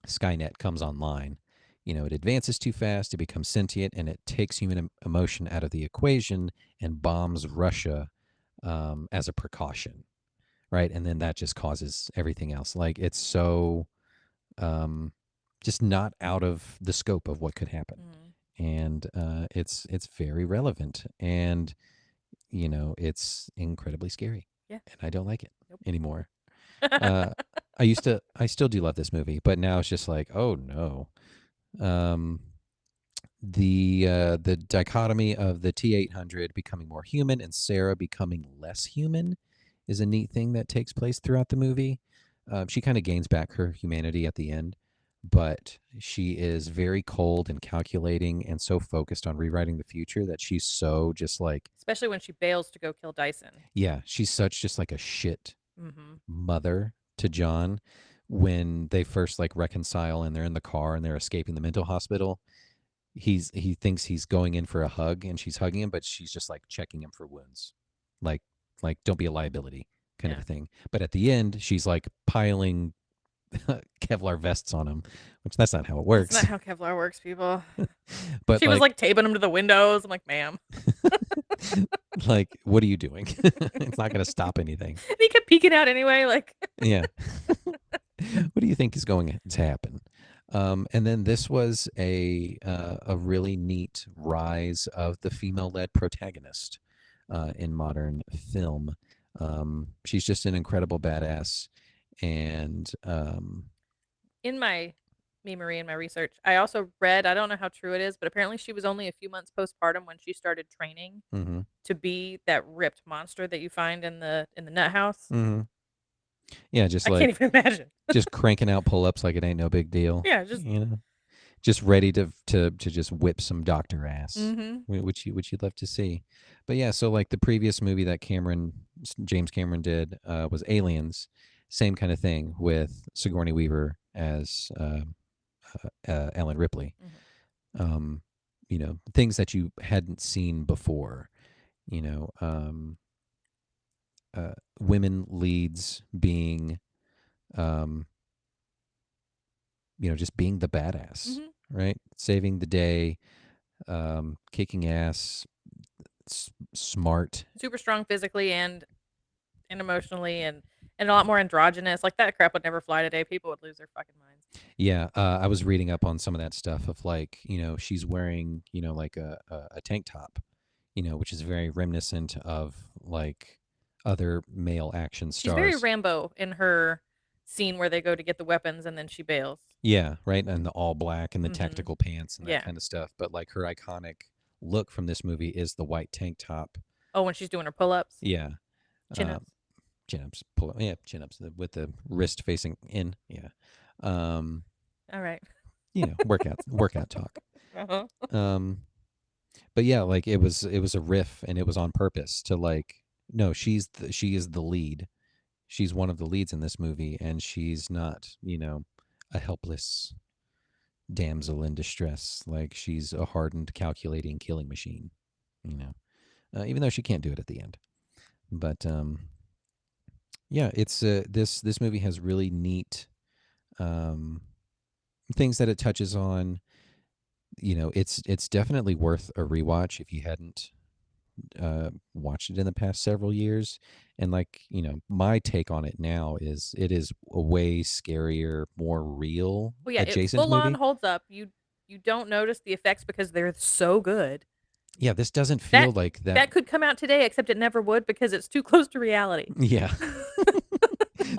Skynet comes online. It advances too fast, it becomes sentient, and it takes human emotion out of the equation and bombs Russia as a precaution, right? And then that just causes everything else. Like, it's so just not out of the scope of what could happen. And it's very relevant, and it's incredibly scary. Yeah. And I don't like it anymore. I still do love this movie, but now it's just like, oh no. The dichotomy of the T-800 becoming more human and Sarah becoming less human is a neat thing that takes place throughout the movie. She kind of gains back her humanity at the end, but she is very cold and calculating and so focused on rewriting the future that she's so just like, especially when she bails to go kill Dyson. Yeah, she's such just like a shit mother to John when they first like reconcile and they're in the car and they're escaping the mental hospital. He thinks he's going in for a hug and she's hugging him, but she's just like checking him for wounds, like don't be a liability kind of a thing. But at the end, she's like piling Kevlar vests on him, which that's not how it works. That's not how Kevlar works, people. But she was like taping them to the windows. I'm like, ma'am. Like, what are you doing? It's not going to stop anything. And he kept peeking out anyway. Like, yeah. What do you think is going to happen? And then this was a really neat rise of the female-led protagonist in modern film. She's just an incredible badass. And in my memory and my research, I also read, I don't know how true it is, but apparently she was only a few months postpartum when she started training to be that ripped monster that you find in the nut house. Yeah, just I can't even imagine. Just cranking out pull-ups like it ain't no big deal. Yeah, just just ready to just whip some doctor ass, which you'd love to see. But yeah, so like the previous movie that James Cameron did was Aliens, same kind of thing with Sigourney Weaver as Ellen Ripley. Things that you hadn't seen before. Women leads being, just being the badass, right? Saving the day, kicking ass, smart, super strong physically and emotionally, and a lot more androgynous. Like, that crap would never fly today. People would lose their fucking minds. Yeah, I was reading up on some of that stuff of like, she's wearing, like a tank top, which is very reminiscent of like other male action stars. She's very Rambo in her scene where they go to get the weapons and then she bails. Yeah, right, and the all black and the tactical pants and that kind of stuff. But like her iconic look from this movie is the white tank top. Oh, when she's doing her pull-ups? Yeah. Chin-ups. Chin-ups. Yeah, chin-ups with the wrist facing in. Yeah. All right. Workout talk. But yeah, like it was a riff, and it was on purpose to like, no, she is the lead. She's one of the leads in this movie, and she's not, a helpless damsel in distress. Like, she's a hardened, calculating killing machine. Even though she can't do it at the end. But yeah, it's this movie has really neat things that it touches on. It's definitely worth a rewatch if you hadn't watched it in the past several years. And like, my take on it now is it is a way scarier, more real Well, yeah, it adjacent full on movie. holds up. You don't notice the effects because they're so good. Yeah, this doesn't feel like that. That could come out today, except it never would because it's too close to reality. Yeah.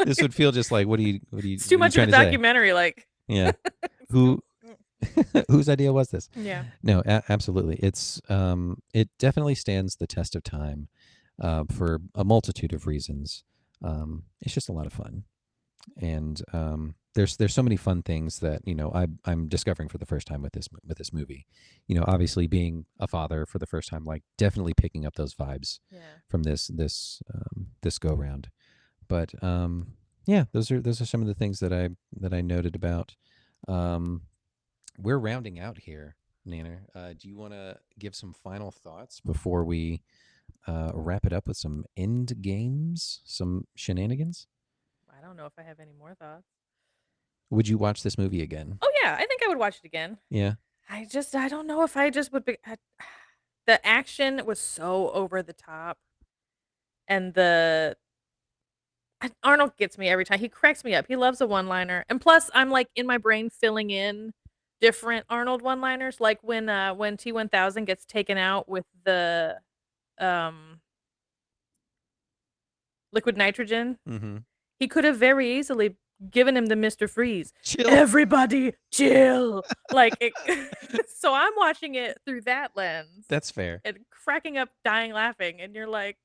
This would feel just like, what are you It's too what are you much of trying a to say? documentary. Like, Yeah. Who whose idea was this? yeah. No, absolutely. It's it definitely stands the test of time for a multitude of reasons. It's just a lot of fun, and there's so many fun things that I'm discovering for the first time with this movie. Obviously being a father for the first time, like definitely picking up those vibes from this go round. But yeah, those are some of the things that I noted about. We're rounding out here, Nanner. Do you want to give some final thoughts before we wrap it up with some end games, some shenanigans? I don't know if I have any more thoughts. Would you watch this movie again? Oh yeah, I think I would watch it again. Yeah. I don't know if I just would be. The action was so over the top, and Arnold gets me every time. He cracks me up. He loves a one-liner, and plus, I'm like in my brain filling in different Arnold one-liners, like when T-1000 gets taken out with the um liquid nitrogen. Mm-hmm. He could have very easily given him the Mr. Freeze. Chill. Everybody chill. Like it, so I'm watching it through that lens. That's fair. And cracking up, dying laughing, and you're like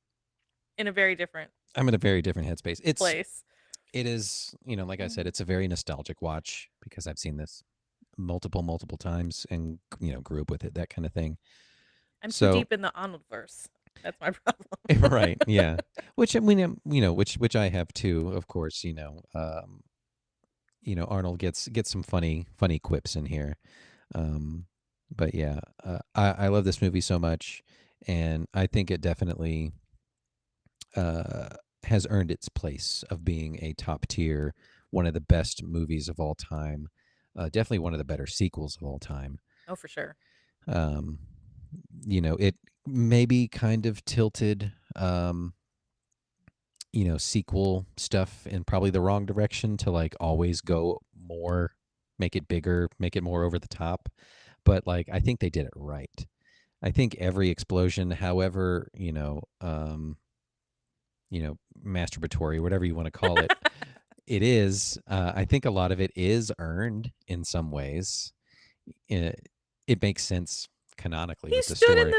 in a very different I'm in a very different headspace. place. It is, like I said, it's a very nostalgic watch because I've seen this multiple times and grew up with it, that kind of thing. I'm too deep in the Arnold verse. That's my problem. Right. Yeah. Which I mean, which I have too, of course. Arnold gets some funny quips in here. But yeah, I love this movie so much, and I think it definitely has earned its place of being a top tier, one of the best movies of all time. Definitely one of the better sequels of all time. Oh, for sure. It maybe kind of tilted, sequel stuff in probably the wrong direction to like always go more, make it bigger, make it more over the top. But like, I think they did it right. I think every explosion, however, masturbatory, whatever you want to call it, it is. I think a lot of it is earned in some ways. It makes sense canonically with the story. He stood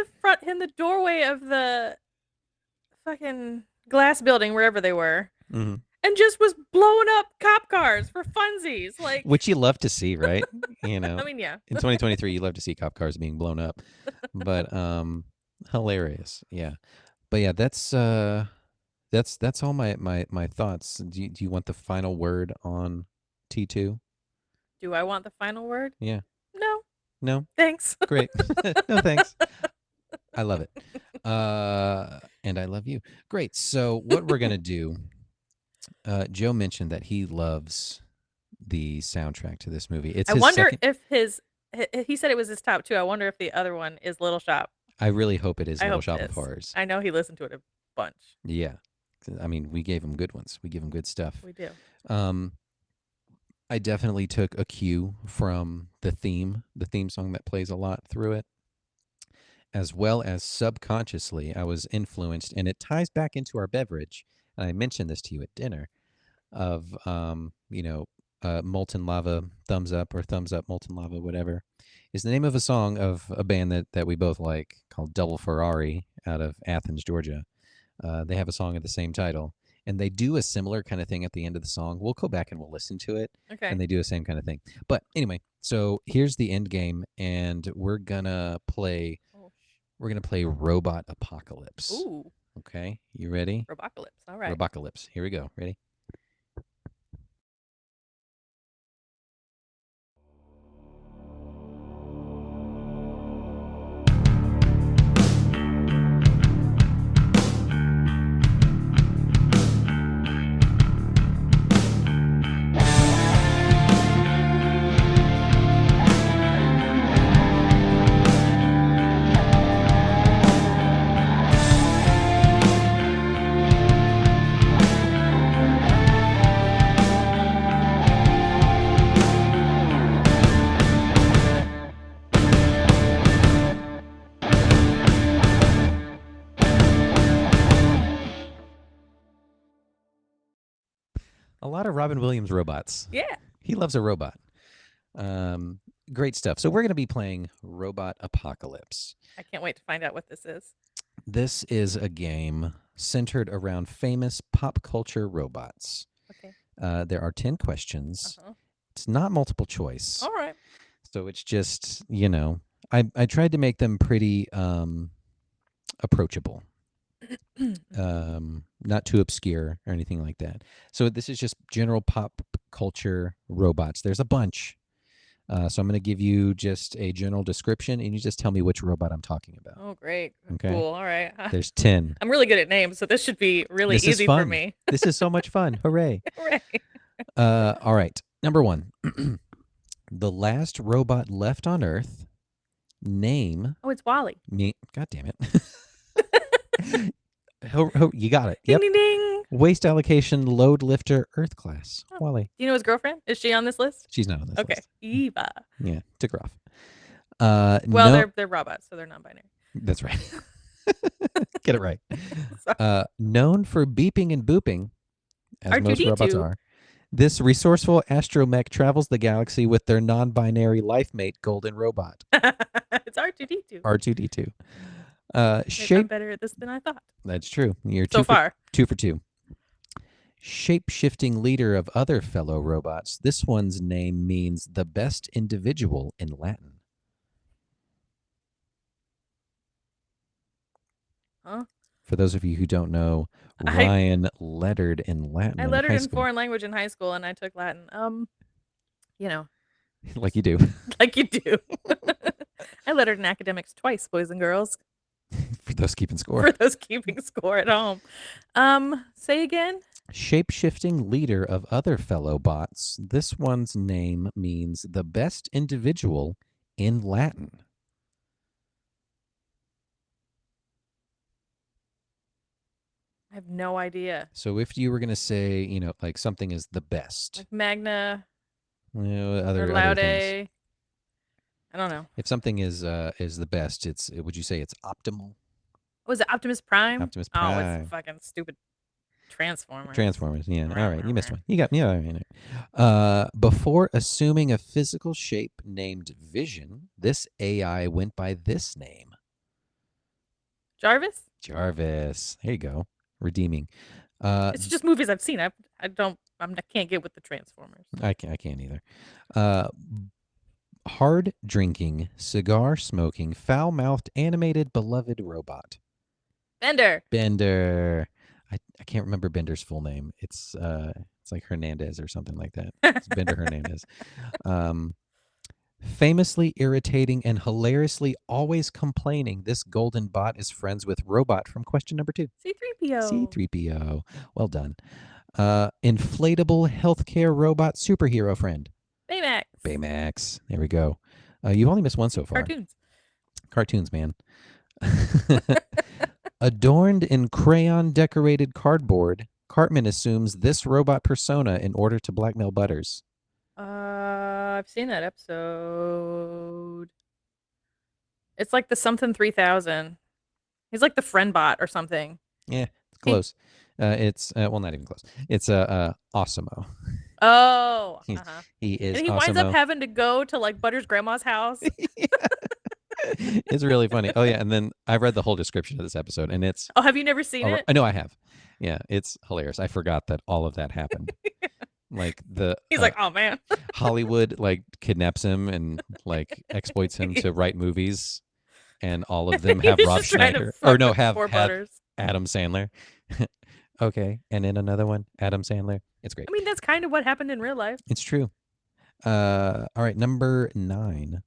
in the doorway of the fucking glass building, wherever they were, mm-hmm. and just was blowing up cop cars for funsies, like, which you love to see, right? I mean, yeah. In 2023, you love to see cop cars being blown up, but hilarious, yeah. But yeah, that's all my thoughts. Do you want the final word on T2? Do I want the final word? Yeah. No. Thanks. Great. No, thanks. I love it. And I love you. Great. So what we're going to do, Joe mentioned that he loves the soundtrack to this movie. It's I wonder if he said it was his top 2. I wonder if the other one is Little Shop. I really hope it is Little Shop of Horrors. I know he listened to it a bunch. Yeah. I mean, we gave him good ones. We give him good stuff. We do. I definitely took a cue from the theme song that plays a lot through it, as well as subconsciously I was influenced, and it ties back into our beverage, and I mentioned this to you at dinner, of, Molten Lava, Thumbs Up, or Thumbs Up, Molten Lava, whatever, is the name of a song of a band that we both like called Double Ferrari out of Athens, Georgia. They have a song of the same title, and they do a similar kind of thing at the end of the song. We'll go back and we'll listen to it. Okay. And they do the same kind of thing. But anyway, so here's the end game, and we're gonna play We're going to play Robot Apocalypse. Ooh, Okay, you ready? Robocalypse. All right. Robocalypse. Here we go. Ready? A lot of Robin Williams robots. Yeah. He loves a robot. Great stuff. So we're going to be playing Robot Apocalypse. I can't wait to find out what this is. This is a game centered around famous pop culture robots. Okay. There are 10 questions. Uh-huh. It's not multiple choice. All right. So it's just, I tried to make them pretty approachable. Not too obscure or anything like that. So this is just general pop culture robots. There's a bunch. So I'm going to give you just a general description, and you just tell me which robot I'm talking about. Oh, great. Okay. Cool. All right. There's 10. I'm really good at names, so this should be really This is easy for fun. me. This is so much fun. Hooray. Hooray. All right. Number 1. The last robot left on Earth. Name Oh, it's Wally. me. God damn it. You got it. Ding, Yep. ding, ding. Waste allocation, load lifter, Earth class. Oh. Wally. Do you know his girlfriend? Is she on this list? She's not on this Okay. list. Eva. Yeah, took her off. Well, no, they're robots, so they're non-binary. that's right. Get it right. Sorry. Known for beeping and booping, as most R2D2. robots are, this resourceful astromech travels the galaxy with their non-binary life mate, Golden Robot, It's R2D2. R2D2. Maybe I'm Shape. better at this than I thought. That's true. You're So far. 2 for 2. Shape-shifting leader of other fellow robots. This one's name means the best individual in Latin. Huh? For those of you who don't know, I- Ryan lettered in Latin. I in lettered high in school. foreign language in high school, and I took Latin. Like you do. Like you do. I lettered in academics twice, boys and girls, For those keeping score. for those keeping score at home. Say again. Shape-shifting leader of other fellow bots. This one's name means the best individual in Latin. I have no idea. So if you were going to say, like something is the best, Like Magna other or things. Laude. I don't know. If something is the best, would you say it's optimal? Was it Optimus Prime? Optimus Oh, Prime. it's fucking stupid Transformers. Transformers, yeah. All right, you missed one. You got me. All right. Before assuming a physical shape named Vision, this AI went by this name. Jarvis? Jarvis. There you go. Redeeming. It's just movies I've seen. I can't get with the Transformers. I can't either. Hard drinking, cigar smoking, foul mouthed, animated, beloved robot. Bender. I can't remember Bender's full name. It's like Hernandez or something like that. It's Bender Hernandez. Famously irritating and hilariously always complaining, this golden bot is friends with Robot from question number 2. C-3PO. C-3PO. Well done. Inflatable healthcare robot superhero friend. Baymax. Baymax. There we go. You've only missed one so far. Cartoons, man. Adorned in crayon decorated cardboard, Cartman assumes this robot persona in order to blackmail Butters. I've seen that episode. It's like the something 3000. He's like the friend bot or something. Yeah, it's close. It's well, not even close. It's Osimo. Oh, He is. and he winds up Osimo. having to go to like Butter's grandma's house. It's really funny. Oh yeah, and then I read the whole description of this episode, and it's. Oh, have you never seen it? I know I have. Yeah, it's hilarious. I forgot that all of that happened. Like He's like, oh man. Hollywood like kidnaps him and like exploits him to write movies. and all of them He have was Rob just trying to Schneider, fuck or no, with have poor Butters. Adam Sandler. Okay, and then another one, Adam Sandler. It's great. I mean, that's kind of what happened in real life. It's true. All right, number 9.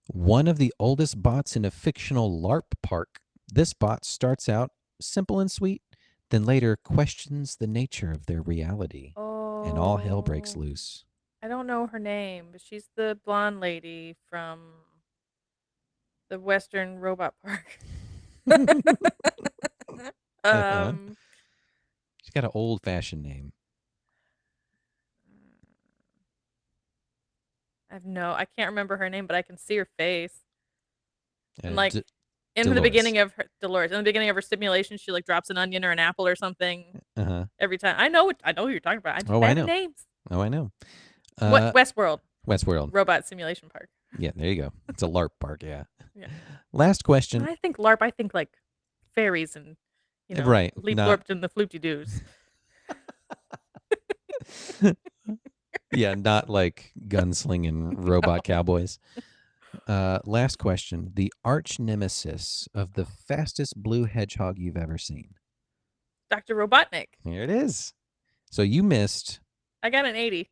One of the oldest bots in a fictional LARP park. This bot starts out simple and sweet, then later questions the nature of their reality, and all hell breaks Oh, loose. I don't know her name, but she's the blonde lady from the Western Robot Park. Uh-huh. um, She's got an old-fashioned name. I can't remember her name, but I can see her face. And Uh, like D- in the Dolores. beginning of her Dolores, in the beginning of her simulation, she like drops an onion or an apple or something Uh-huh. every time. I know who you're talking about. I'm just Oh, I bad know. at names. Oh, I know. What Westworld Westworld. Robot Simulation Park. Yeah, there you go. It's a LARP park, yeah. Yeah. Last When question. I think LARP, I think like fairies and Right, leap not- lorped in the floopty doos. Yeah, not like gunslinging robot cowboys. Last question. The arch nemesis of the fastest blue hedgehog you've ever seen. Dr. Robotnik. Here it is. So you missed. I got an 80.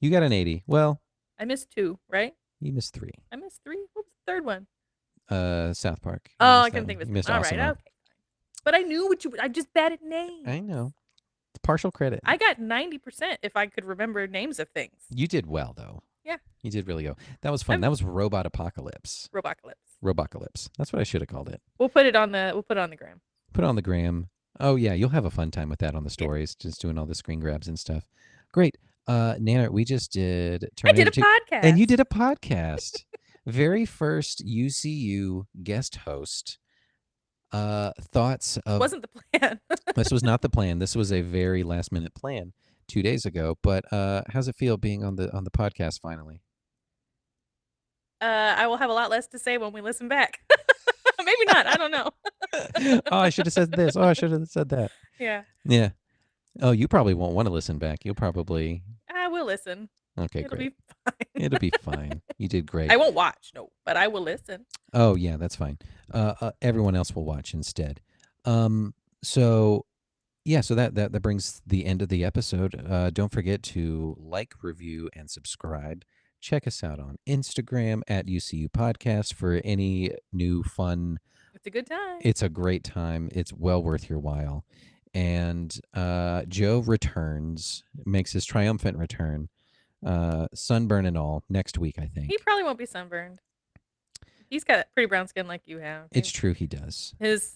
You got an 80. Well, I missed 2, right? you missed 3. I missed 3. What was the third one? South Park. You Oh, missed I that couldn't one. think of You his missed name. All Awesome right, Row. okay. But I knew what you. I'm just bad at names. I know. It's partial credit. I got 90% if I could remember names of things. You did well, though. Yeah. You did really go. That was fun. That was Robot Apocalypse. Robocalypse. Robocalypse. That's what I should have called it. We'll put it on the gram. Put it on the gram. Oh, yeah. You'll have a fun time with that on the stories, just doing all the screen grabs and stuff. Great. Nana, we just did Terminator I did a 2, podcast. and you did a podcast. Very first UCU guest host. Thoughts of... Wasn't the plan. This was not the plan. This was a very last minute plan 2 days ago. But how's it feel being on the podcast finally? I will have a lot less to say when we listen back. Maybe not. I don't know. Oh, I should have said this. Oh, I should have said that. Yeah. Yeah. Oh, you probably won't want to listen back. You'll probably... I will listen. Okay, It'll great. be fine. It'll be fine. You did great. I won't watch, no, but I will listen. Oh, yeah, that's fine. Everyone else will watch instead. So that brings the end of the episode. Don't forget to like, review, and subscribe. Check us out on Instagram at UCU Podcast for any new fun. It's a good time. It's a great time. It's well worth your while. And Joe returns, makes his triumphant return, sunburn and all, next week, I think. He probably won't be sunburned. He's got pretty brown skin like you have. It's true, he does. His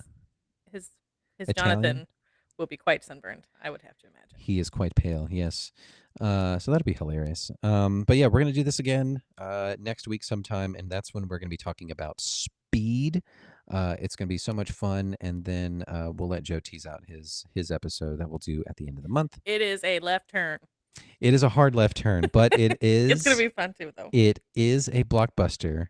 Italian? Jonathan will be quite sunburned, I would have to imagine. He is quite pale, yes. So that'll be hilarious. But yeah, we're going to do this again next week sometime, and that's when we're going to be talking about Speed. It's going to be so much fun, and then we'll let Joe tease out his episode that we'll do at the end of the month. It is a left turn. It is a hard left turn, but it is... It's going to be fun too, though. It is a blockbuster.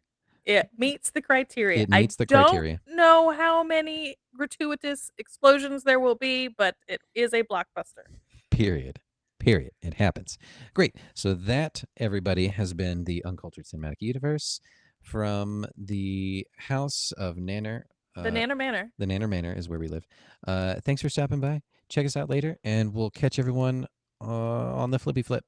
It meets the criteria. It meets the criteria. I don't know how many gratuitous explosions there will be, but it is a blockbuster. Period. It happens. Great. So that, everybody, has been the Uncultured Cinematic Universe from the House of Nanner. The Nanner Manor. The Nanner Manor is where we live. Thanks for stopping by. Check us out later, and we'll catch everyone on the flippy flip.